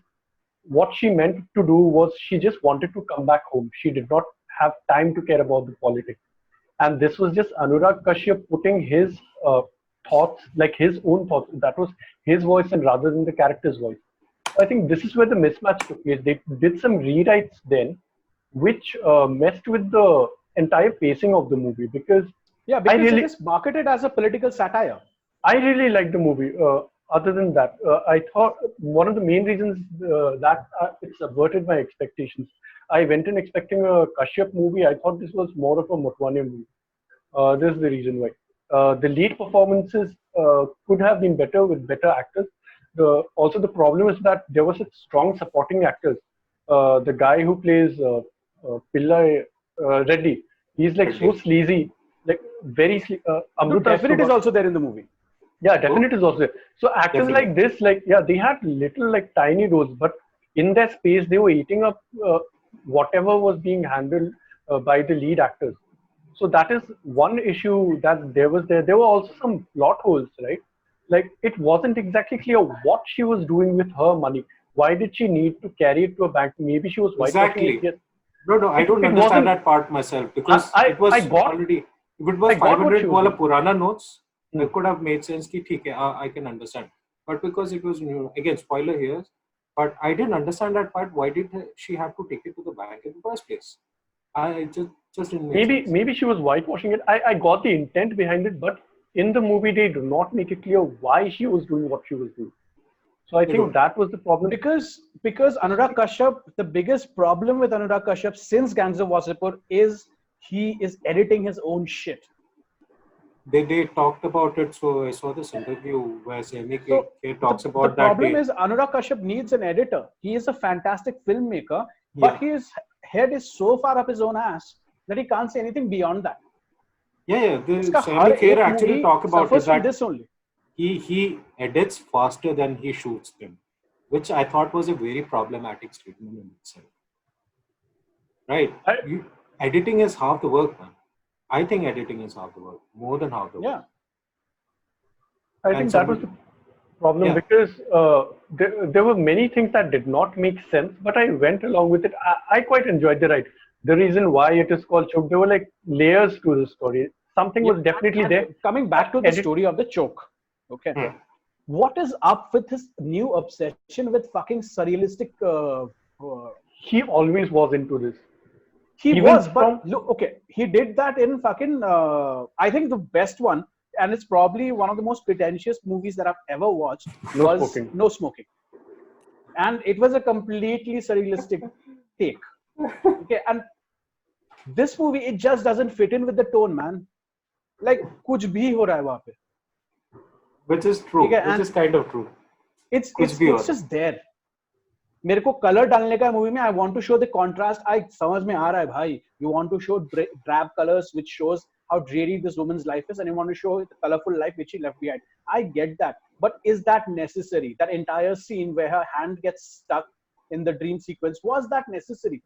what she meant to do was she just wanted to come back home. She did not have time to care about the politics. And this was just Anurag Kashyap putting his thoughts, like his own thoughts. That was his voice and rather than the character's voice. I think this is where the mismatch took place. They did some rewrites then, which messed with the entire pacing of the movie because it is marketed as a political satire. I really liked the movie. Other than that, I thought one of the main reasons that it subverted my expectations. I went in expecting a Kashyap movie. I thought this was more of a Motwania movie. This is the reason why. The lead performances could have been better with better actors. Also, the problem is that there was such strong supporting actors. The guy who plays Pillai Reddy, he's like so sleazy, like very sleazy. Definite is also there in the movie. Yeah, Definite is also there. So actors like this, they had little tiny roles, but in their space, they were eating up whatever was being handled by the lead actors. So that is one issue that there was there. There were also some plot holes, right? Like it wasn't exactly clear what she was doing with her money. Why did she need to carry it to a bank? Maybe she was whitewashing it. Exactly. Yes. No, I don't It understand wasn't. that part myself because I it was I got already. If it I was got what she 500 was wala doing. purana notes, Hmm. it could have made sense. Ki, theek hai, I can understand. But because it was new, again, spoiler here, but I didn't understand that part. Why did she have to take it to the bank in the first place? I just didn't make sense. Maybe she was whitewashing it. I got the intent behind it, but in the movie they do not make it clear why she was doing what she was doing. So I They think don't. that was the problem. Because Anurag Kashyap, the biggest problem with Anurag Kashyap since Gangs of Wasseypur is he is editing his own shit. They talked about it. So I saw this interview where Semi So K talks the about that problem day. is Anurag Kashyap needs an editor. He is a fantastic filmmaker, but Yeah. his head is so far up his own ass that he can't say anything beyond that. Yeah. The इसका Semi हर K एक actually movie talk about it suffers from that this only. he edits faster than he shoots them, which I thought was a very problematic statement in itself. Right? I, Editing is half the work, man. I think editing is half the work, more than half the work. Yeah. I And think that was somebody, the problem yeah, because there were many things that did not make sense, but I went along with it. I quite enjoyed the ride. The reason why it is called Choke, there were like layers to the story. Something Yeah. was definitely And there. coming back to the Edit, story of the choke. Okay. Hmm. What is up with his new obsession with fucking surrealistic he always was into this. he Even was, but from look, okay, he did that in fucking. I think the best one, and it's probably one of the most pretentious movies that I've ever watched, no was smoking. No Smoking, and it was a completely surrealistic take. Okay, and this movie it just doesn't fit in with the tone, man. Like कुछ भी हो रहा है वहाँ पे. Which is true, Okay, which and is kind of true. it's कुछ it's भी हो it's रहा है. just there. मेरे को कलर डालने का मूवी में I want to show the contrast आई समझ में आ रहा है भाई you want to show drab colours which shows how dreary this woman's life is and you want to show the colorful life which she left behind. I get that, but is that necessary? That entire scene where her hand gets stuck in the dream sequence, was that necessary?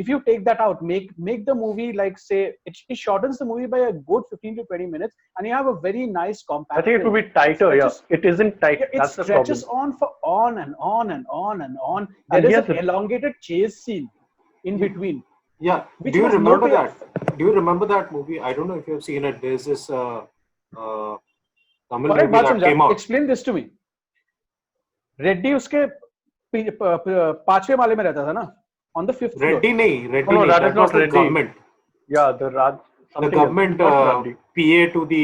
If you take that out, make the movie like say it shortens the movie by a good 15 to 20 minutes and you have a very nice I compact think it would film. be tighter. Yeah, Stretches, it isn't tight. yeah, it That's the problem. stretches on for on and on and on and on. And There is here's an the elongated chase scene in between, Yeah. which Do you has no remember payoff. that? Do you remember that movie? I don't know if you've seen it. There's this Tamil और एक movie बात that समझा, came out. explain this to me. Reddy उसके पांचवे माले में रहता था ना, on the fifth floor. Reddy nahi, Reddy No, nahi. that is That was not the Reddy. government. Yeah, the Raj The something else. government Not Radhi. PA to the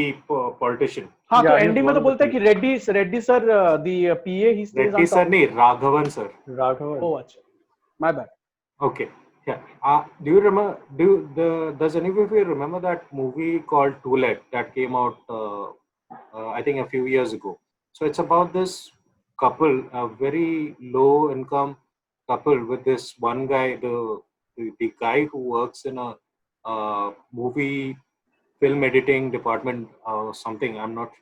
politician. हाँ तो Yeah, he's ending में one तो of the बोलता है कि Reddy sir the PA he stays Reddy on sir top. nahi, Raghavan sir. Raghavan. Oh अच्छा, my bad. Okay. Yeah. Do you remember? Does any of you remember that movie called Toilet that came out? I think a few years ago. So it's about this couple, a very low income couple with this one guy, the guy who works in a movie film editing department or something. I'm not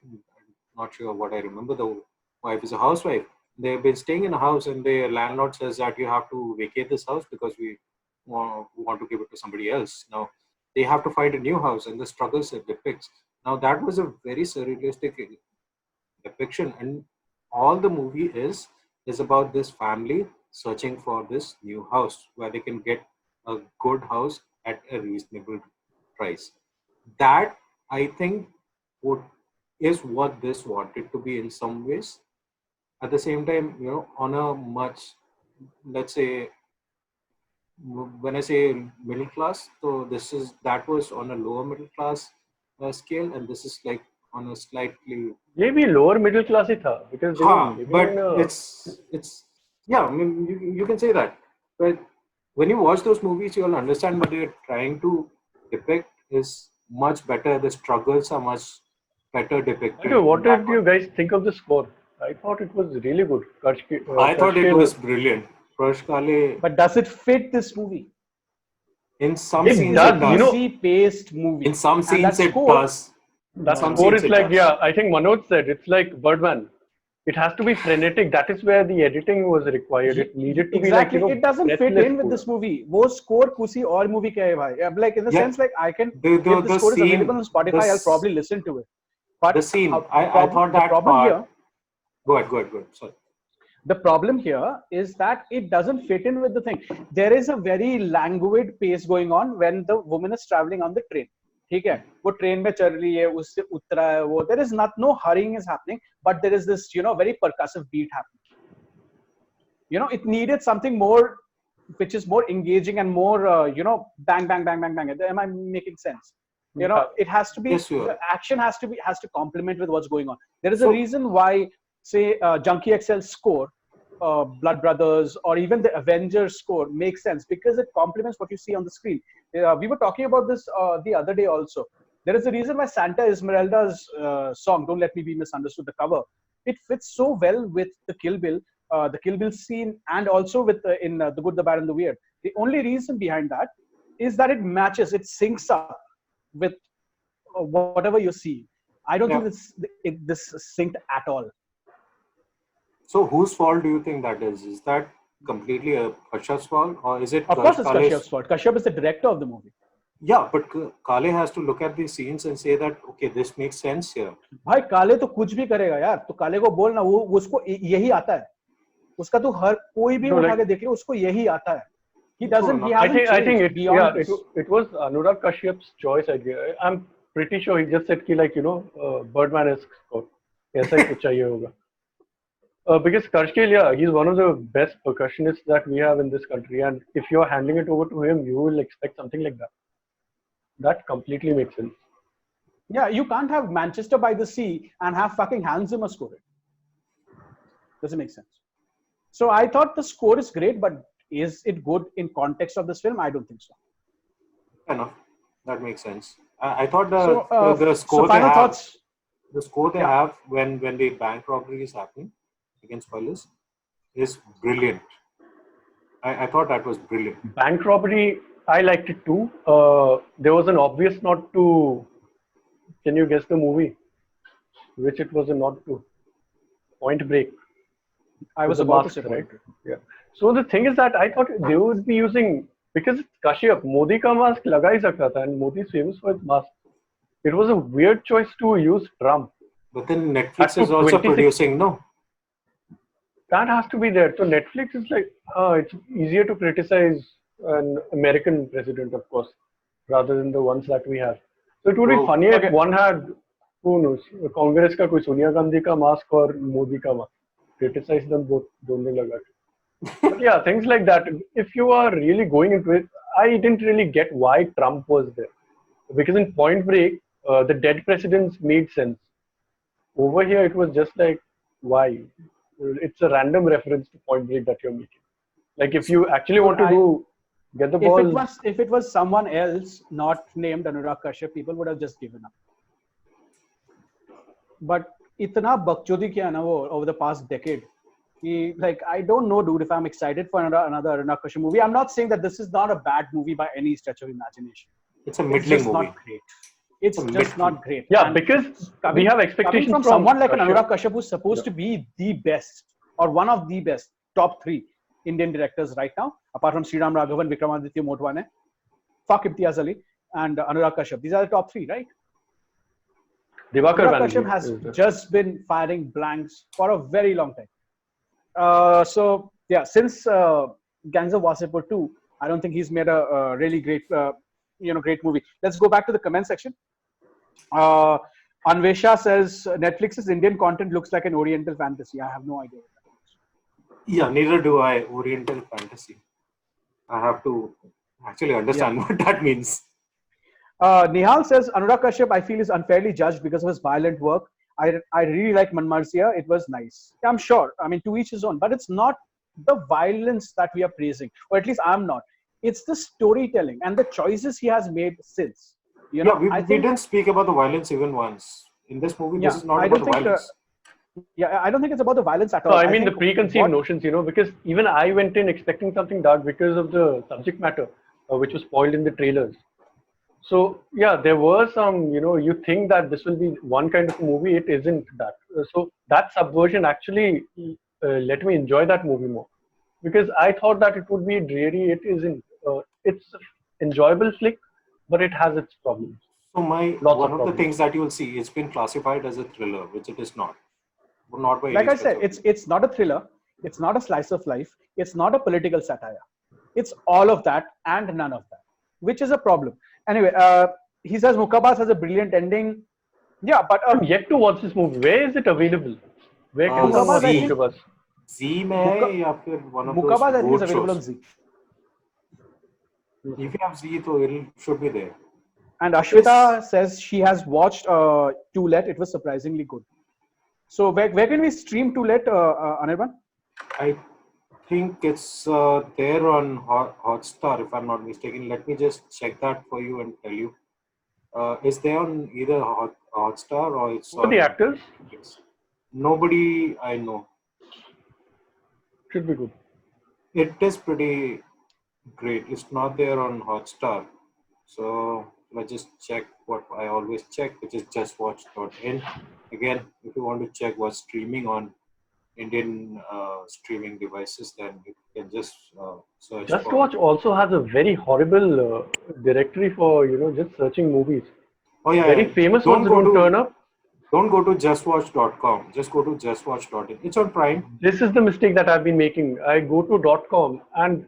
sure what I remember. The wife is a housewife. They've been staying in a house, and the landlord says that you have to vacate this house because we want to give it to somebody else. Now they have to find a new house, and the struggles it depicts. Now that was a very surrealistic depiction, and all the movie is about this family searching for this new house where they can get a good house at a reasonable price. That I think would is what this wanted to be in some ways. At the same time, on a much, let's say, when I say middle class, so that was on a lower middle class scale, and this is like on a slightly Maybe lower middle class ही था because they were living but in a. it's yeah. I mean, you can say that, but when you watch those movies, you'll understand what they're trying to depict is much better. The struggles are much better depicted. Okay, what in that did you one. guys think of the score? I thought it was really good. I thought it was brilliant. Prash Kale, But does it fit this movie? in some It scenes does, it does. Easy paced movie. In some And scenes that it score, does. That Some score scenes is it like, does. yeah, I think Manoj said it's like Birdman. it has to be frenetic. That is where the editing was required. It needed to Exactly. be like, It doesn't fit breathless in with पूरा. this movie. वो score किसी और movie का है भाई. Like in the Yeah. sense like I can, The if the score is scene, available on Spotify, I'll probably listen to it. But the scene, the I thought that problem part. here, Go ahead. Sorry. the problem here is that it doesn't fit in with the thing. There is a very languid pace going on when the woman is traveling on the train. ठीक है, वो train में चल रही है, उससे उतरा है वो. There is not no hurrying is happening, but there is this very percussive beat happening. It needed something more, which is more engaging and more bang bang bang bang bang. Am I making sense? It has to be, Yes, you are. the action has to complement with what's going on. There is a reason why, say, Junkie XL's score, Blood Brothers, or even the Avengers score makes sense because it complements what you see on the screen. We were talking about this the other day also. There is a reason why Santa Esmeralda's song, Don't Let Me Be Misunderstood, the cover, it fits so well with the Kill Bill scene, and also with in The Good, the Bad, and the Weird. The only reason behind that is that it matches, it syncs up with whatever you see. I don't think this synced at all. So whose fault do you think that is? Is that completely a Kashyap's fault, or is it? Of course, it's Kale's Kashyap's fault. Kashyap is the director of the movie. Yeah, but Kale has to look at these scenes and say that, okay, this makes sense here. भाई काले तो कुछ भी करेगा यार, तो काले को बोलना, वो उसको यही आता है. उसका तो हर कोई भी उठा के देख ले, उसको यही आता है. He doesn't. He hasn't I think changed beyond this. it was Anurag Kashyap's choice. I'm pretty sure he just said कि Birdman is score. ऐसा ही कुछ चाहिए होगा. Because Karshkil, he's one of the best percussionists that we have in this country, and if you're handing it over to him, you will expect something like that. That completely makes sense. Yeah, you can't have Manchester by the Sea and have fucking Hans Zimmer score it. Doesn't make sense. So I thought the score is great, but is it good in context of this film? I don't think so. Fair enough. That makes sense. I thought the so score final thoughts. The score they have when the bank robbery is happening, against spoilers, is brilliant. I thought that was brilliant. Bank robbery, I liked it too. There was an obvious nod to. Can you guess the movie? Which it was a nod to? Point Break. I was about to say right. Yeah. So the thing is that I thought they would be using, because it's Kashyap, Modi ka mask laga hi sakta tha, and Modi is famous for his mask. It was a weird choice to use Trump. But then Netflix is also producing, no? That has to be there. So Netflix is like, it's easier to criticize an American president, of course, rather than the ones that we have. So it would be funny if one had, who knows, Congress ka koi Sonia Gandhi ka mask or Modi ka mask. Criticize them both. But yeah, things like that. If you are really going into it, I didn't really get why Trump was there. Because in Point Break, the dead presidents made sense. Over here, it was just like, why? It's a random reference to Point Break that you're making. Like if you actually want to get the ball. If it was someone else, not named Anurag Kashyap, people would have just given up. But itna bakchodi kiya na wo over the past decade. Like, I don't know, dude, if I'm excited for another Anurag Kashyap movie. I'm not saying that this is not a bad movie by any stretch of imagination. It's a middling movie. Not great. It's just not great. Yeah, and because we have expectations from someone like an Anurag Kashyap who's supposed to be the best or one of the best top 3 Indian directors right now, apart from Sriram Raghavan, Vikramaditya Motwane, fuck Imtiaz Ali, and Anurag Kashyap. These are the top 3, right? Anurag Kashyap has just been firing blanks for a very long time. So yeah, since Gangs of Wasseypur 2, I don't think he's made a really great, great movie. Let's go back to the comment section. Anvesha says Netflix's Indian content looks like an Oriental fantasy. I have no idea what that is. Yeah, neither do I. Oriental fantasy. I have to actually understand what that means. Nihal says Anurag Kashyap, I feel, is unfairly judged because of his violent work. I really like Manmarsiya. It was nice. I'm sure. I mean, to each his own. But it's not the violence that we are praising, or at least I'm not. It's the storytelling and the choices he has made since. We didn't speak about the violence even once. In this movie, this is not about the violence. I don't think it's about the violence at all. No, I mean the preconceived notions, because even I went in expecting something dark because of the subject matter, which was spoiled in the trailers. So yeah, there were some, you think that this will be one kind of movie. It isn't that. So that subversion actually let me enjoy that movie more, because I thought that it would be dreary. It isn't. It's an enjoyable flick, but it has its problems. So my Lots one of of the problems. things that you will see, it's been classified as a thriller, which it is not. Not by Like any I stretch said, of it's not a thriller, it's not a slice of life, it's not a political satire. It's all of that and none of that, which is a problem. Anyway, he says Mukabas has a brilliant ending. Yeah, but I'm yet to watch this movie. Where is it available? Where can one Mukabas, watch I Z think Mukabas? Z में Muka, है या फिर one of those Mukabas, I think, is goat available shows. on Z. If you have Z, तो it should be there. And This Ashwita says she has watched To Let. It was surprisingly good. So where can we stream To Let, Anirban? I think it's there on Hotstar, if I'm not mistaken. Let me just check that for you and tell you. Is there on either Hotstar or it's Who are the on actors? Netflix? Nobody I know. Should be good. It is pretty great. It's not there on Hotstar. So let's just check what I always check, which is justwatch.in. Again, if you want to check what's streaming on Indian streaming devices, then you can just search Just for. Watch also has a very horrible directory for just searching movies. Oh yeah, Very yeah. famous ones Don't go don't turn to up. justwatch.com. Just go to justwatch.in. It's on Prime. This is the mistake that I've been making. I go to .com and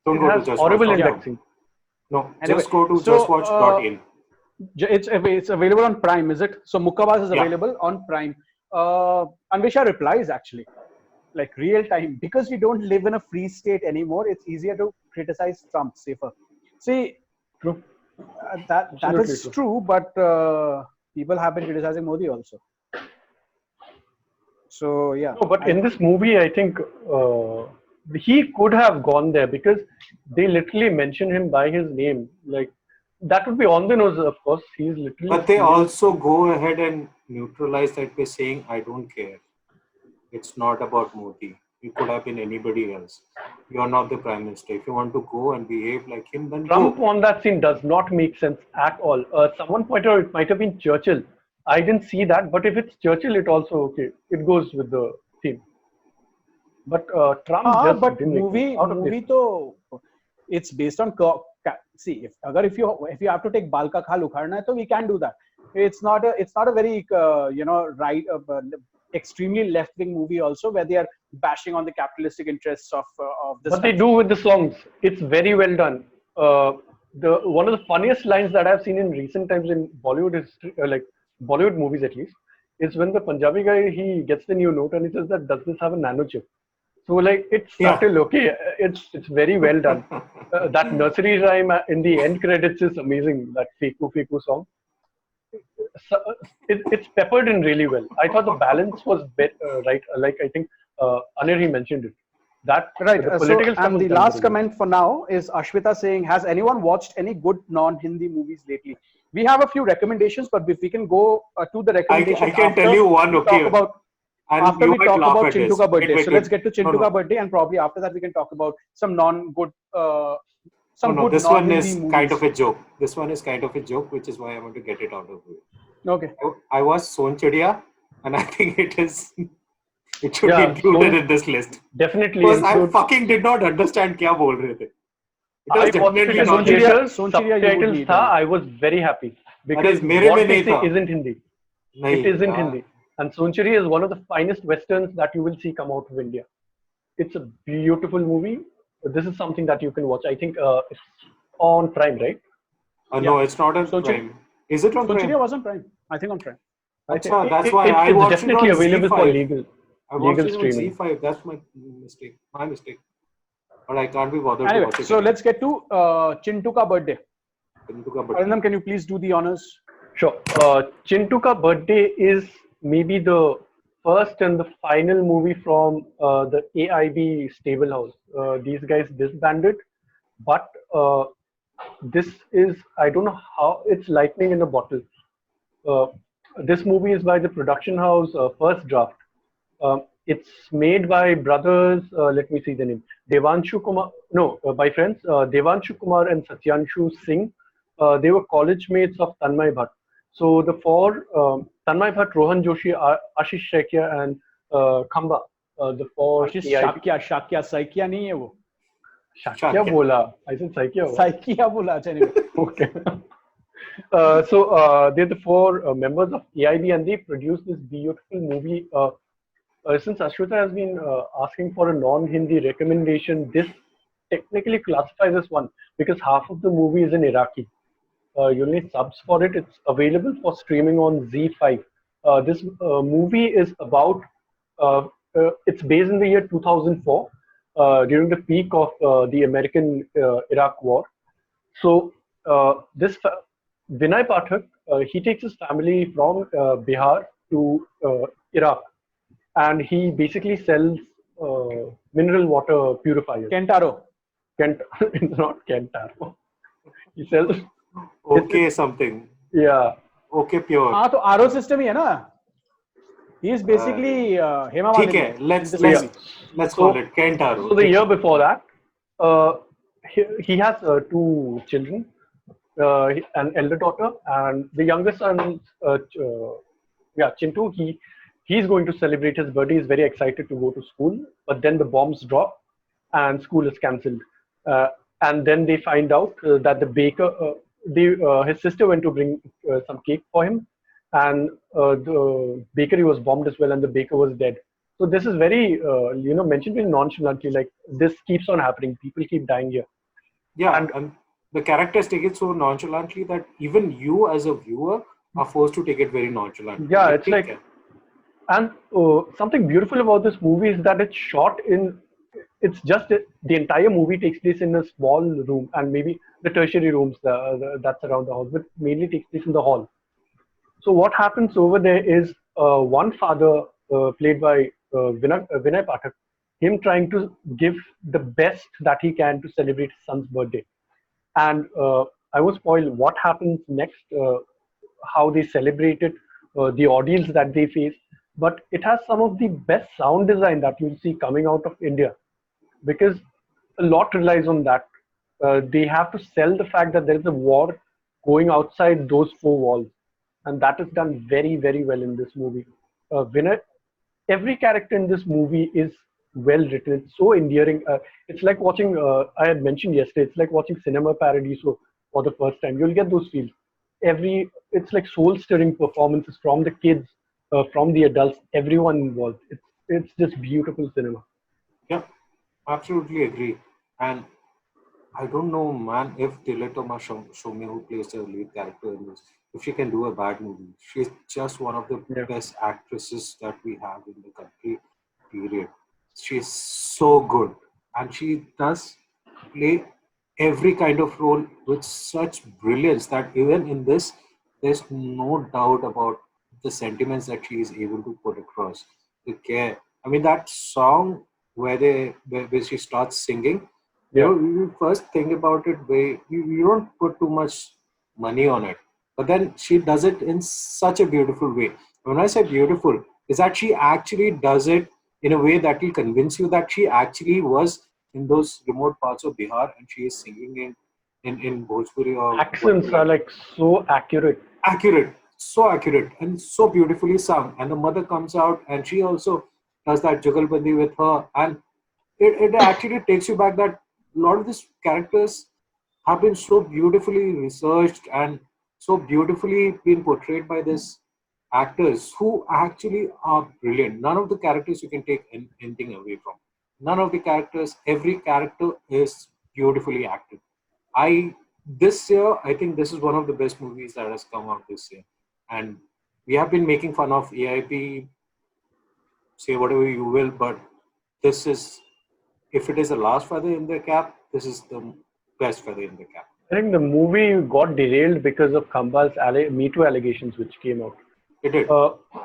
Don't it go to has horrible Yeah. justwatch.com. indexing. No, Anyway, just go to so justwatch.in. it's available on Prime, is it? So Mukabas is Yeah. available on Prime. Anvisha replies actually, like real time, because we don't live in a free state anymore. It's easier to criticize Trump safer. See, True. that Absolutely is true. true, but people have been criticizing Modi also. So yeah, No, but in this movie, I think he could have gone there because they literally mention him by his name. Like that would be on the nose, of course. He's literally But they stealing. also go ahead and neutralize that by saying, I don't care. It's not about Modi. It could have been anybody else. You're not the prime minister. If you want to go and behave like him, then Trump go. on that scene does not make sense at all. Someone pointed out it might have been Churchill. I didn't see that, but if it's Churchill, it also okay. It goes with the theme. But Trump just but didn't make sense. Out of place. movie to it's based on see if you have to take bal ka khal ukharna hai, तो we can do that. It's not a very right extremely left wing movie also where they are bashing on the capitalistic interests of this But they country. do with the songs. It's very well done. The one of the funniest lines that I've seen in recent times in Bollywood history, like Bollywood movies at least, is when the Punjabi guy he gets the new note and he says that does this have a nano chip? So like it's Yeah. subtle, okay. It's very well done. That nursery rhyme in the end credits is amazing. That Feku Feku song. So, it's peppered in really well. I thought the balance was right. Like I think Anir he mentioned it. That Right. the So, political stuff and was the done last very well. comment for now is Ashwita saying, "Has anyone watched any good non-Hindi movies lately?" We have a few recommendations, but if we can go to the I recommendations can tell you one, we talk okay. about And after you we might talk laugh about at Chintu this. Ka Wait, birthday. wait, So wait. let's get to No, Chintu Ka no. birthday, and probably after that we can talk about some non-good, No, some no. good This one non-Hindi is kind movies. of a joke. This one is kind of a joke, which is why I want to get it out of the way. Okay. I was Son Chidiya, and I think it should be Yeah, included so in this list. definitely Because I include. fucking did not understand क्या बोल रहे थे. It was I watched it definitely in not Hindi. theaters. Sonchiriya you would Subtitles need. tha. I was very happy अरे because मेरे में what they नहीं say था. isn't Hindi. नहीं It isn't यार. Hindi. And Sonchiri is one of the finest westerns that you will see come out of India. It's a beautiful movie. This is something that you can watch. I think it's on Prime, right? No, it's not on Sonchiriya, Prime. Is it on Prime? Sonchiriya was on Prime. I think on Prime. I think Achha, that's why I it's watched it definitely on available for Z5. legal I watched it on streaming. Z5. That's my mistake. My mistake. But I can't be bothered to Anyway, watch it. so let's get to Chintu Ka birthday. Chintu Ka Birthday. Arindam, can you please do the honors? Sure. Chintu Ka Birthday is maybe the first and the final movie from the AIB stable house. These guys disbanded, but this is, I don't know how, it's lightning in a bottle. Uh, this movie is by the production house First Draft. It's made by brothers, let me see the name, Devanshu Kumar, no, by friends, Devanshu Kumar and Satyanshu Singh. they were college mates of Tanmay Bhatt. So the four, Tanmay Bhatt, Rohan Joshi, Ashish Shekhya, and Khamba, the four Ashish AIB. Shakya Saikia नहीं है वो Shakya bola. I said Saikya. Saikia बोला अच्छा anyway. Okay. They're the four members of AIB, and they produced this beautiful movie. Since Ashwita has been asking for a non-Hindi recommendation, this technically classifies as one because half of the movie is in Iraqi. You need subs for it. It's available for streaming on Z5. This movie is about, it's based in the year 2004, during the peak of the American-Iraq war. So this Vinay Pathak, he takes his family from Bihar to Iraq, and he basically sells mineral water purifiers. Kentaro. It's not Kentaro. He sells. Okay, something. Yeah. Okay, pure. हाँ तो RO system ही है ना. He is basically Hema ठीक Malini. है, let's call it Kentaro. So the year before that, he has two children, an elder daughter, and the youngest son, Chintu. He's going to celebrate his birthday. He's very excited to go to school, but then the bombs drop, and school is cancelled. And then they find out that the baker, his sister went to bring some cake for him, and the bakery was bombed as well, and the baker was dead. So this is very, mentioned very nonchalantly, like this keeps on happening. People keep dying here. Yeah, and the characters take it so nonchalantly that even you as a viewer are forced to take it very nonchalantly. Yeah, it's like, and something beautiful about this movie is that it's shot in, it's just the entire movie takes place in a small room, and maybe the tertiary rooms that's around the house, but mainly takes place in the hall. So what happens over there is one father played by Vinay Pathak, him trying to give the best that he can to celebrate his son's birthday. And I won't spoil what happens next, how they celebrate it, the audience that they face. But it has some of the best sound design that you'll see coming out of India, because a lot relies on that. They have to sell the fact that there is a war going outside those four walls. And that is done very, very well in this movie. Vinay, every character in this movie is well written. It's so endearing. It's like watching, I had mentioned yesterday, it's like watching cinema paradiso for the first time. You'll get those feels. It's like soul-stirring performances from the kids, from the adults, everyone involved. It's just beautiful cinema. Yeah, absolutely agree. And I don't know, man, if Tiletoma Shomya, who plays the lead character in this, if she can do a bad movie. She's just one of the best actresses that we have in the country, period. She's so good. And she does play every kind of role with such brilliance that even in this, there's no doubt about the sentiments that she is able to put across. The care. I mean, that song where she starts singing, you first think about it, you don't put too much money on it. But then she does it in such a beautiful way. When I say beautiful, is that she actually does it in a way that will convince you that she actually was in those remote parts of Bihar and she is singing in Bhojpuri. Or accents are like so accurate. So accurate and so beautifully sung. And the mother comes out and she also does that jugalbandi with her. And it actually takes you back that a lot of these characters have been so beautifully researched and so beautifully been portrayed by these actors who actually are brilliant. None of the characters you can take anything away from. None of the characters, every character is beautifully acted. This year, I think this is one of the best movies that has come out this year. And we have been making fun of AIP, say whatever you will, but this is, if it is the last feather in the cap, this is the best feather in the cap. I think the movie got derailed because of Khamba's Me Too allegations which came out. It did.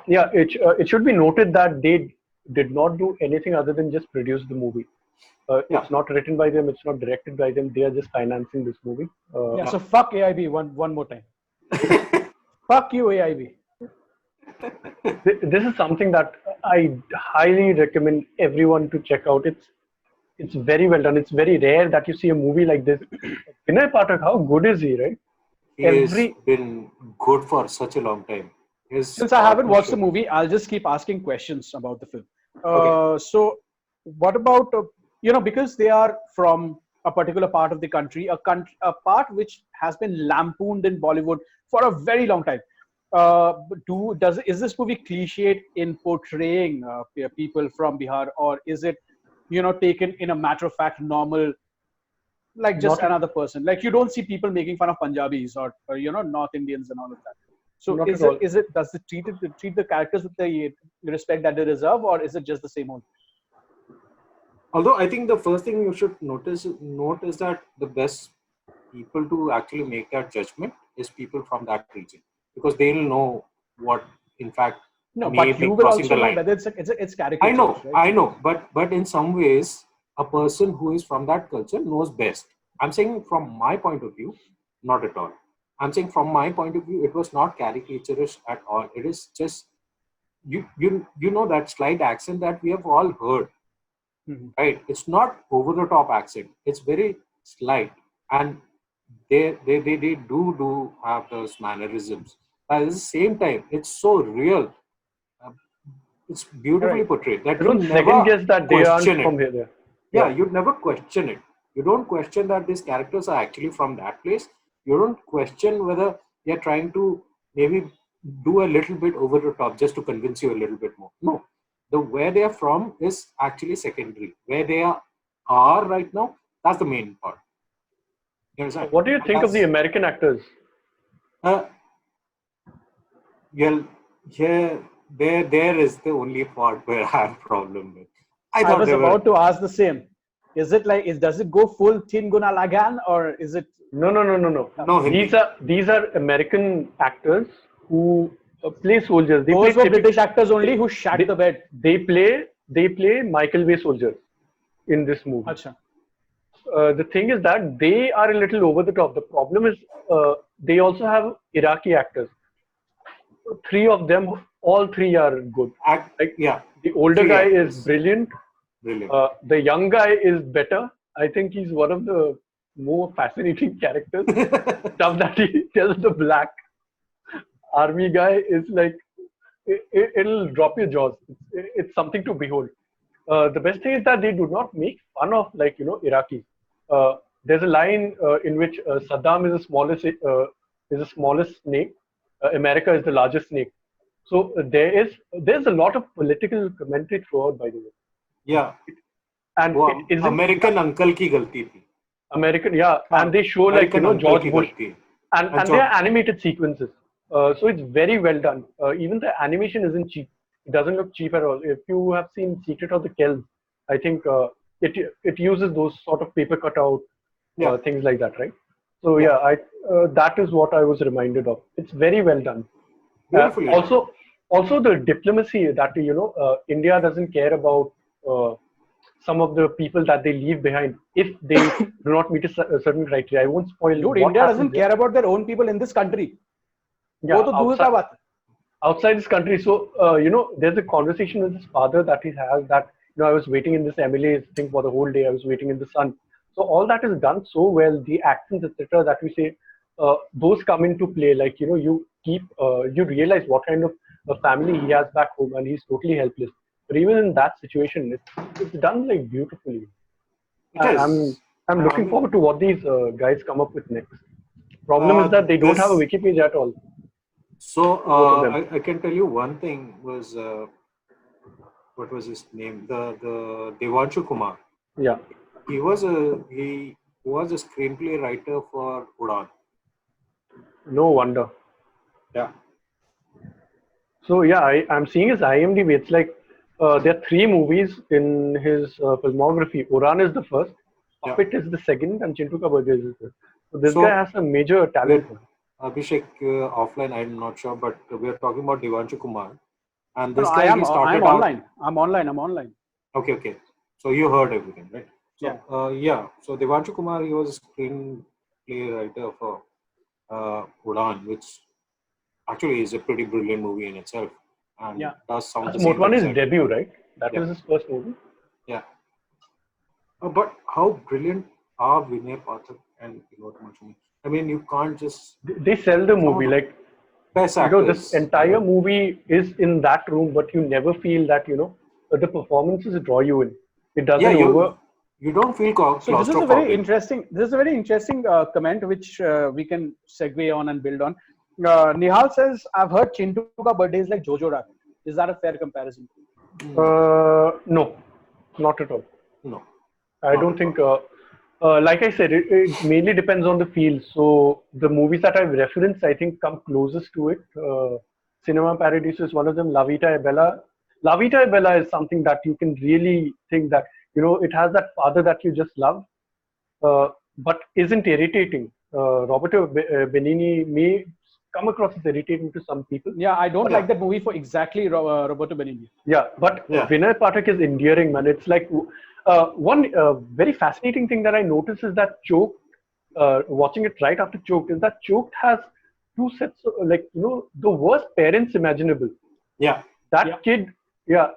It should be noted that they did not do anything other than just produce the movie. It's not written by them. It's not directed by them. They are just financing this movie. So fuck AIB one more time. Fuck you, AIB. This is something that I highly recommend everyone to check out. It's very well done. It's very rare that you see a movie like this. Vinay Pathak, how good is he, right? he has every been good for such a long time. His Since I haven't watched the authorship- movie, I'll just keep asking questions about the film. Okay. So, what about because they are from a particular part of the country, a part which has been lampooned in Bollywood for a very long time. Is this movie cliched in portraying people from Bihar, or is it taken in a matter of fact normal, like just not at, another person? Like you don't see people making fun of Punjabis or North Indians and all of that. So not at all. does it treat the characters with the respect that they deserve, or is it just the same old? Although I think the first thing you should note is that the best people to actually make that judgment is people from that region, because they'll know what in fact No, may but be you will crossing also the know line. whether it's caricatures, right? I know, but in some ways, a person who is from that culture knows best. I'm saying from my point of view, not at all. I'm saying from my point of view, it was not caricaturous at all. It is just you know that slight accent that we have all heard, Mhm. right? It's not over the top accent. It's very slight, and they do have those mannerisms. But at the same time, it's so real. Uh, It's All beautifully right. portrayed that You you don't never second guess that they aren't question it. from here. Yeah, Yeah. you'd never question it. You don't question that these characters are actually from that place. You don't question whether they're trying to maybe do a little bit over the top just to convince you a little bit more. No, the where they are from is actually secondary. Where they are right now, that's the main part. You understand? What do you And think of the that's American actors? uh, yeah, yeah. There is the only part where I have a problem with. I I thought was they were about to ask the same. Is it like does it go full Tin Guna Lagan, or is it? No. no Hindi. These are American actors who play soldiers. They play Those were typical. British actors only who shat They, the bed. they play Michael Bay soldiers in this movie. Acha. The thing is that they are a little over the top. The problem is they also have Iraqi actors. Three of them, all three are good. Like Yeah, the older three guy is actors. brilliant. Brilliant. The young guy is better. I think he's one of the more fascinating characters. Stuff that he tells the black army guy is like it'll drop your jaws. It's something to behold. The best thing is that they do not make fun of Iraqis. There's a line in which Saddam is the smallest snake. America is the largest snake. So there's a lot of political commentary throughout, by the way. Yeah, And वो it isn't American uncle की गलती थी. American, yeah, and they show like American uncle George की Bush, गलती. and they are animated sequences, so it's very well done. Even the animation isn't cheap; it doesn't look cheap at all. If you have seen Secret of the Kells, I think it uses those sort of paper cutout Yeah. things like that, right? So yeah, that is what I was reminded of. It's very well done. Beautifully done. Also the diplomacy that India doesn't care about some of the people that they leave behind if they do not meet a certain criteria. I won't spoil. Dude, what India happens doesn't there. care about their own people in this country. Yeah, वो तो दूर का बात है. outside this country. So there's a conversation with his father that he has that I was waiting in this MLA thing for the whole day. I was waiting in the sun. So all that is done so well. The accents, etc., that we say, those come into play. Like you realize what kind of a family he has back home, and he's totally helpless. But even in that situation, it's done like beautifully. It is. I'm looking mean- forward to what these guys come up with next. Problem is that they don't have a wiki page at all. So Both of them. I can tell you one thing was what was his name? The Devanshu Kumar. Yeah. He was a screenplay writer for Udan. No wonder. Yeah. So yeah, I'm seeing his IMDb. It's like there are 3 movies in his filmography. Uran is the first, Yeah. Puppet is the second, and Chintu Ka Birthday is the third. So this So- guy has some major talent. Abhishek, offline, I'm not sure, but we are talking about Devanshu Kumar. And No, this I guy, am. he started I'm out. online. I'm online. Okay. So you heard everything, right? So, Yeah. So Devanshu Kumar, he was a screenplay writer for Udan, which actually is a pretty brilliant movie in itself. And Yeah. does some of the That's same Motwan is things that- debut, right? That Yeah. was his first movie. Yeah. But how brilliant are Vinay Pathak and Tilotoma Shumi. I mean, you can't just They sell the movie like best this actors. entire movie is in that room, but you never feel that the performances draw you in. It Yeah, doesn't over. you don't feel So this is a very claustrophobic. interesting. This is a very interesting comment which we can segue on and build on. Nihal says, "I've heard Chintu Ka Birthday is like Jojo Rabbit." Is that a fair comparison? No, not at all. No, I not don't at think. all. Like I said, it mainly depends on the field. So the movies that I've referenced, I think, come closest to it. Cinema Paradiso is one of them. La Vita e Bella. La Vita e Bella is something that you can really think that it has that father that you just love, but isn't irritating. Roberto Benigni may come across as irritating to some people. Yeah, I don't But like that movie for exactly Roberto Benigni. Yeah, but Vinay Pathak is endearing, man. It's like one very fascinating thing that I noticed is that Choked, watching it right after Choked, is that Choked has two sets of, the worst parents imaginable. Yeah. That kid,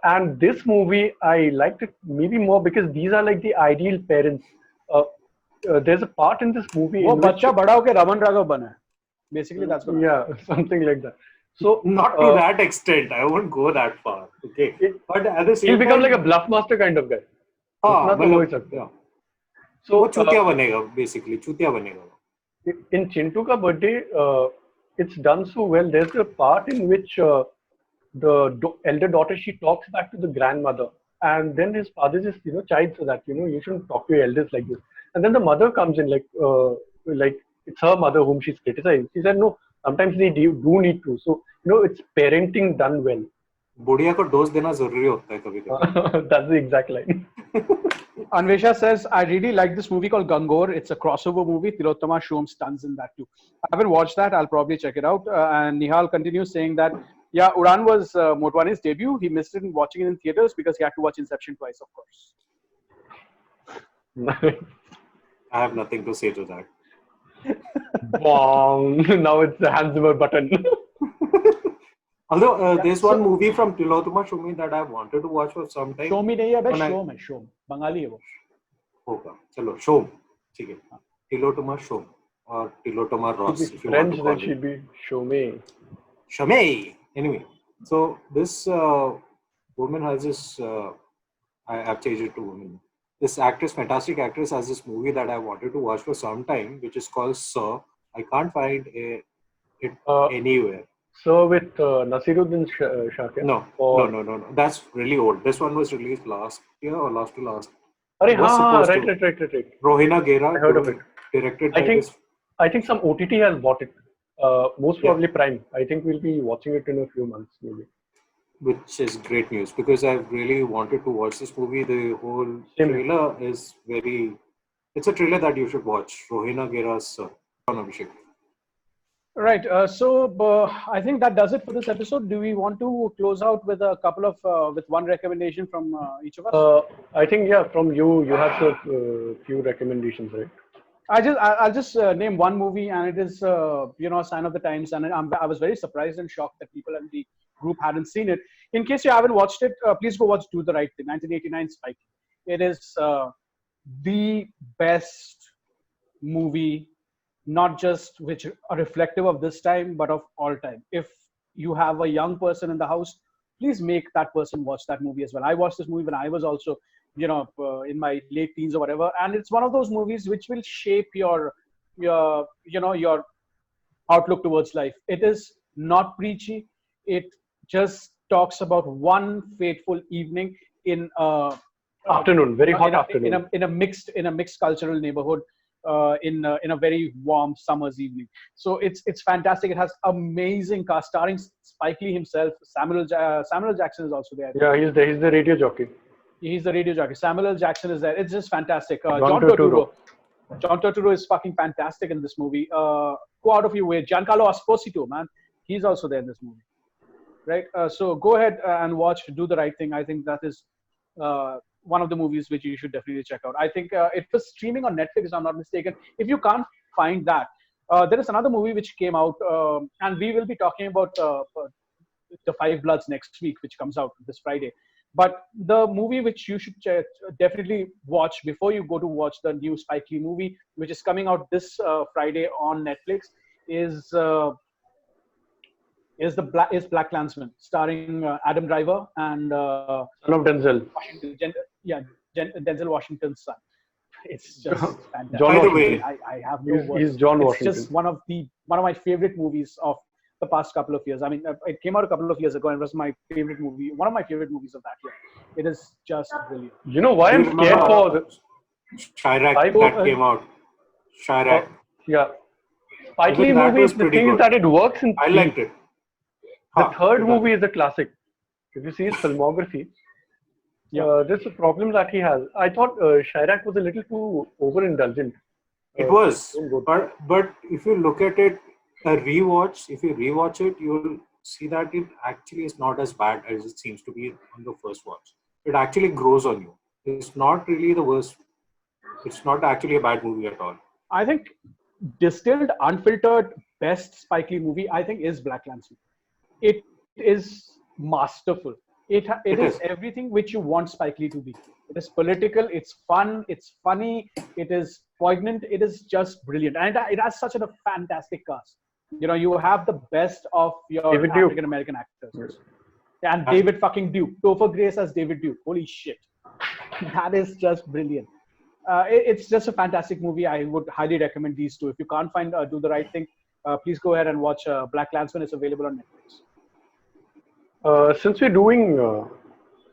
and this movie, I liked it maybe more because these are like the ideal parents. There's a part in this movie वो in which, बच्चा बड़ा होके रमन राघव बना है. Basically, that's what. something like that. So not to that extent. I won't go that far. Okay, but at the same he'll become time, like a bluff master kind of guy. So चूतिया बनेगा basically. चूतिया बनेगा. In Chintu Ka Birthday, it's done so well. There's a part in which the elder daughter, she talks back to the grandmother, and then his father just chides her that you shouldn't talk to your elders like this. And then the mother comes in like it's her mother whom she's criticized. She said no, sometimes they do need to. So it's parenting done well. बुढ़िया को dose देना जरूरी होता है कभी कभी. That's the exact line. Anvesha says, I really like this movie called Gangor. It's a crossover movie. Tilottama Shom stuns in that too. I haven't watched that. I'll probably check it out. And Nihal continues saying that, yeah, Udan was Motwani's debut. He missed it in watching it in theaters because he had to watch Inception twice, of course. I have nothing to say to that. Bong. Now it's the Hans Zimmer button. Although there's one movie from Tilottama Shumi that I wanted to watch for some time. Shomi नहीं है बे, Shom है, Shom. Bengali है वो. होगा. चलो, Shom. ठीक है. Tilottama Shom or Tilottama Ross. If you French, then she'd be Shome. Shome. Anyway, so this woman has this. I've changed it to woman. This actress, fantastic actress, has this movie that I wanted to watch for some time, which is called Sir. I can't find it anywhere. So with Nasiruddin Shakir? No. That's really old. This one was released last year or last to last. Right. Rohina Gera. I heard of it. Directed by I think some OTT has bought it. Most probably Prime. I think we'll be watching it in a few months maybe. Which is great news because I really wanted to watch this movie. The whole trailer is very... It's a trailer that you should watch. Rohina Gera's Abhishek. Right. So I think that does it for this episode. Do we want to close out with a couple of with one recommendation from each of us? I think from you have a few recommendations, right? I'll just name one movie, and it is a sign of the times, and I was very surprised and shocked that people in the group hadn't seen it. In case you haven't watched it, please go watch Do the Right Thing, 1989 Spike. It is the best movie. Not just which are reflective of this time, but of all time. If you have a young person in the house, please make that person watch that movie as well. I watched this movie when I was also, in my late teens or whatever, and it's one of those movies which will shape your outlook towards life. It is not preachy. It just talks about one fateful evening in afternoon, very hot afternoon, in a mixed cultural neighborhood. In a very warm summer's evening. So it's fantastic. It has amazing cast starring Spike Lee himself. Samuel Jackson is also there. Yeah, he's the radio jockey. He's the radio jockey. Samuel L. Jackson is there. It's just fantastic. John Turturro is fucking fantastic in this movie. Go out of your way. Giancarlo Esposito, man, he's also there in this movie. Right. So go ahead and watch Do the Right Thing. I think that is one of the movies which you should definitely check out. I think it was streaming on Netflix, if I'm not mistaken. If you can't find that, there is another movie which came out, and we will be talking about The Five Bloods next week, which comes out this Friday. But the movie which you should definitely watch before you go to watch the new Spike Lee movie, which is coming out this Friday on Netflix, is is Black Klansman, starring Adam Driver and Son of Denzel. Denzel Washington's son. It's just fantastic. John By the Washington. way, I have no words. He's John It's Washington. just one of my favorite movies of the past couple of years. I mean, it came out a couple of years ago and it was my favorite movie, one of my favorite movies of that year. It is just brilliant. You know why do I'm you scared remember for the Chirac Spike- that came out? Chirac. yeah. Spike I Lee think that movies, was the pretty thing is good. that it works in I threes. liked it. The Huh, third it movie is a classic. If you see his filmography, there's a problem that he has. I thought Chirac was a little too overindulgent. It was, don't go- but if you look at it, if you rewatch it, you'll see that it actually is not as bad as it seems to be on the first watch. It actually grows on you. It's not really the worst. It's not actually a bad movie at all. I think distilled, unfiltered, best Spike Lee movie, I think, is Black Klansman. It is masterful. It is is. everything which you want Spike Lee to be. It is political, it's fun, it's funny, it is poignant, it is just brilliant. And it has such a fantastic cast. You know, you have the best of your David Duke. African American actors. And David fucking Duke. Topher Grace as David Duke. Holy shit. That is just brilliant. It's just a fantastic movie. I would highly recommend these two. If you can't find Do the Right Thing, please go ahead and watch Black Klansman. It's available on Netflix. Since we're doing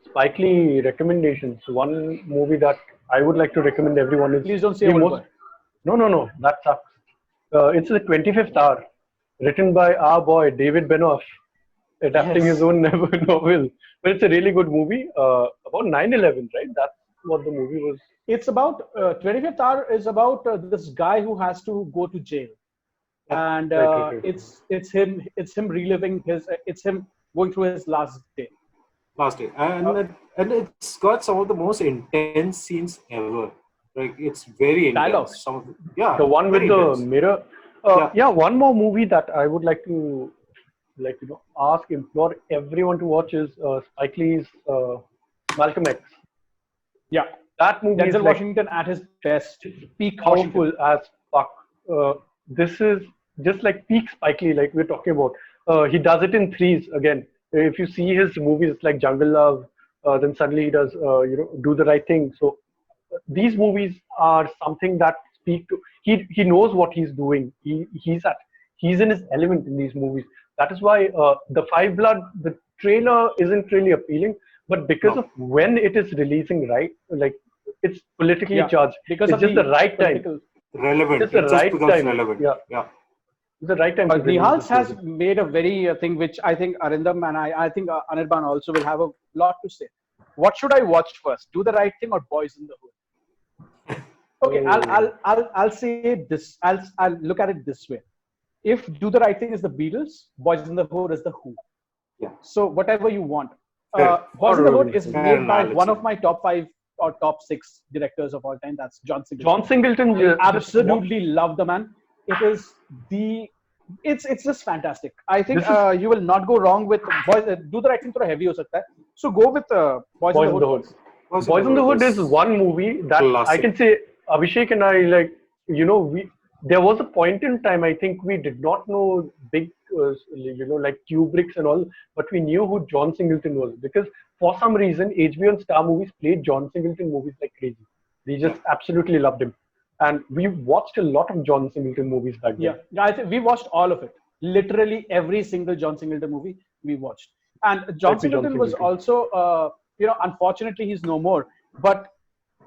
Spike Lee recommendations, one movie that I would like to recommend everyone is Please don't say the a word. most. No, that sucks. It's The 25th Hour, written by our boy David Benoff, adapting Yes. his own novel. But it's a really good movie about 9/11, right? That's what the movie was. It's about 25th Hour is about this guy who has to go to jail, and Right. it's him reliving it's him going through his last day. Last day, and it's got some of the most intense scenes ever. Like it's very intense. Dialogues. Some of The one with very the intense. mirror. One more movie that I would like to, implore everyone to watch is Spike Lee's Malcolm X. Yeah, That movie Denzel is like Washington at his best, peak powerful Washington. as fuck. This is just like peak Spike Lee, like we're talking about. He does it in threes again. If you see his movies, it's like Jungle Love. Then suddenly he does, Do the Right Thing. So these movies are something that speak to. He knows what he's doing. He's in his element in these movies. That is why the Five Blood, the trailer isn't really appealing, but because of when it is releasing, right? Like it's politically charged. Because it's of just the right time. political- Relevant. Just the It right becomes time. relevant. Yeah. It's the right time. to release Nihal this has movie. made a very thing which I think Arindam and I think Anirban also will have a lot to say. What should I watch first? Do the Right Thing or Boys in the Hood? Okay, I'll say this. I'll look at it this way. If Do the Right Thing is the Beatles, Boys in the Hood is the Who. Yeah. So whatever you want. Fair. Boys in the Hood is Fair made by analogy. one of my top 5 or top 6 directors of all time. That's John Singleton. John Singleton. Absolutely love the man. It is it's just fantastic. I think you will not go wrong with Boys. Do the Right Thing thoda heavy ho sakta hai. So go with Boys in the Hood. Boys in the Hood is one movie that classic. I can say Abhishek and I there was a point in time I think we did not know big like Kubrick's and all, but we knew who John Singleton was because for some reason HBO and Star Movies played John Singleton movies like crazy. We just absolutely loved him, and we watched a lot of John Singleton movies back then. Yeah, I think we watched all of it. Literally every single John Singleton movie we watched. And John Singleton was also, unfortunately he's no more. But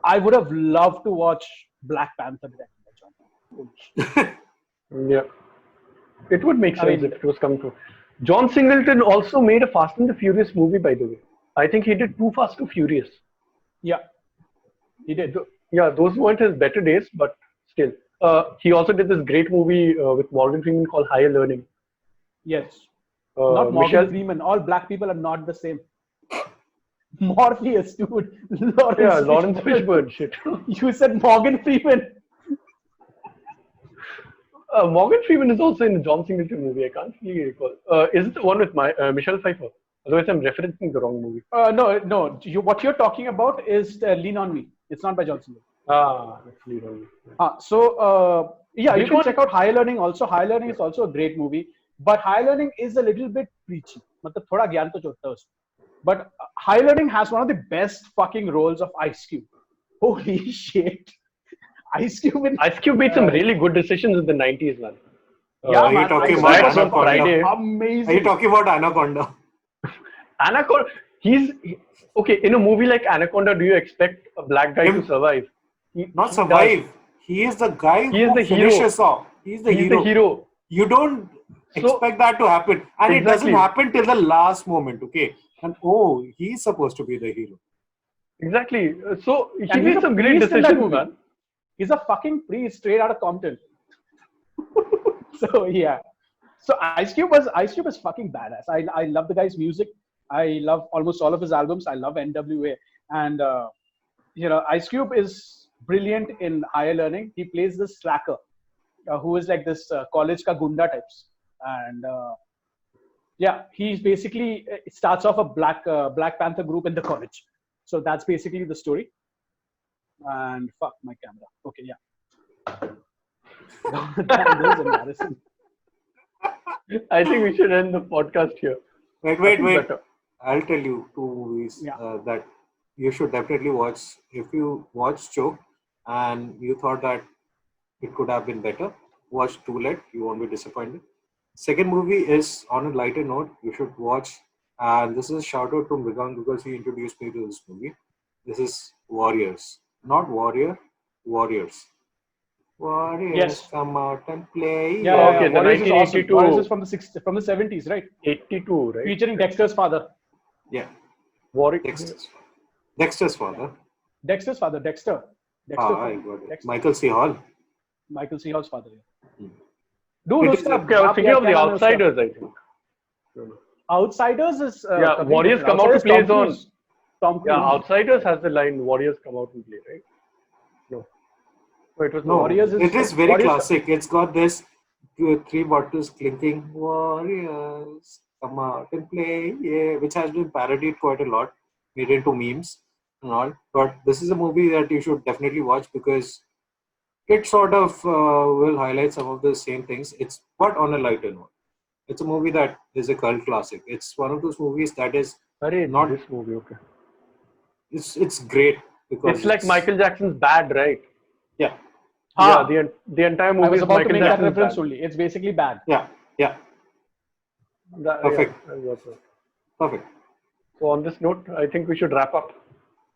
I would have loved to watch Black Panther directed by John. Yeah, it would make sense mean- if it was coming to. John Singleton also made a Fast and the Furious movie, by the way. I think he did 2 Fast and Furious. Yeah, he did. Yeah, those weren't his better days, but still. He also did this great movie with Morgan Freeman called Higher Learning. Yes. Not Morgan Michelle- Freeman. All black people are not the same. Morpheus, dude. Lawrence Fishburne, shit. You said Morgan Freeman. Morgan Freeman is also in the John Singleton movie. I can't really recall. Is it the one with Michelle Pfeiffer? Otherwise, I'm referencing the wrong movie. No. What you're talking about is Lean on Me. It's not by Johnson. Actually, wrong. Yeah, Which you can one? check out Higher Learning also. Higher Learning is also a great movie, but Higher Learning is a little bit preachy. मतलब थोड़ा ज्ञान तो चोटता है उसमें. But Higher Learning has one of the best fucking roles of Ice Cube. Holy shit. Ice Cube made some really good decisions in the 90s, man. Yeah, are you man, talking Ice about Cube was Anaconda? Friday. amazing. Are you talking about Anaconda? Anaconda, okay, in a movie like Anaconda, do you expect a black guy to survive? Not survive. He is the guy who finishes off. He's the hero. You don't expect that to happen. And it doesn't happen till the last moment, okay? And he's supposed to be the hero. Exactly. So he made some great decisions, man. He's a fucking priest straight out of Compton. So yeah. So Ice Cube is fucking badass. I love the guy's music. I love almost all of his albums. I love NWA. And Ice Cube is brilliant in Higher Learning. He plays this slacker who is like this college ka gunda types. And he basically starts off a Black Panther group in the college. So that's basically the story. And fuck my camera. Okay, yeah. That is embarrassing. I think we should end the podcast here. Wait. I'll tell you 2 movies that you should definitely watch. If you watch Choke and you thought that it could have been better, watch Too Late. You won't be disappointed. Second movie is on a lighter note. You should watch. And this is a shout out to Mrigang because he introduced me to this movie. This is Warriors. Not Warrior, Warriors. Warriors, come out and play. Okay, the Warriors 1982. is awesome. Warriors is from the 70s, right? 82, right? Featuring Dexter's father. Yeah. Dexter's father. Dexter. I got it. Dexter. Michael C. Hall. Michael C. Hall's father. I was thinking of The Outsiders, I think. Outsiders is Warriors come out to play on. Tom Cruise. Yeah, Outsiders has the line Warriors come out and play, right? No, it was Warriors. It is very classic. It's got this 3 bottles clinking. Warriors come out and play, which has been parodied quite a lot, made into memes and all. But this is a movie that you should definitely watch because it sort of will highlight some of the same things. It's but on a lighter note. It's a movie that is a cult classic. It's one of those movies that is not this movie. Okay, it's great because it's like Michael Jackson's Bad, right? Yeah. Yeah, the entire movie. I was is about Michael to make that Jackson's reference Bad. only. It's basically bad. Yeah. Perfect. Perfect. So on this note, I think we should wrap up.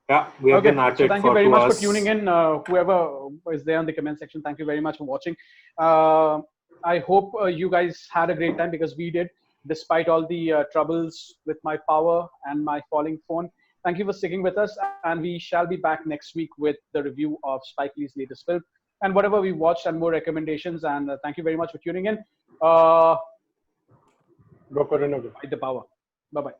Yeah, we have been at it. Thank you very much for tuning in. Whoever is there in the comment section, thank you very much for watching. I hope you guys had a great time because we did, despite all the troubles with my power and my falling phone. Thank you for sticking with us, and we shall be back next week with the review of Spike Lee's latest film and whatever we watched and more recommendations. And thank you very much for tuning in. Go for another. Fight the power. Bye-bye.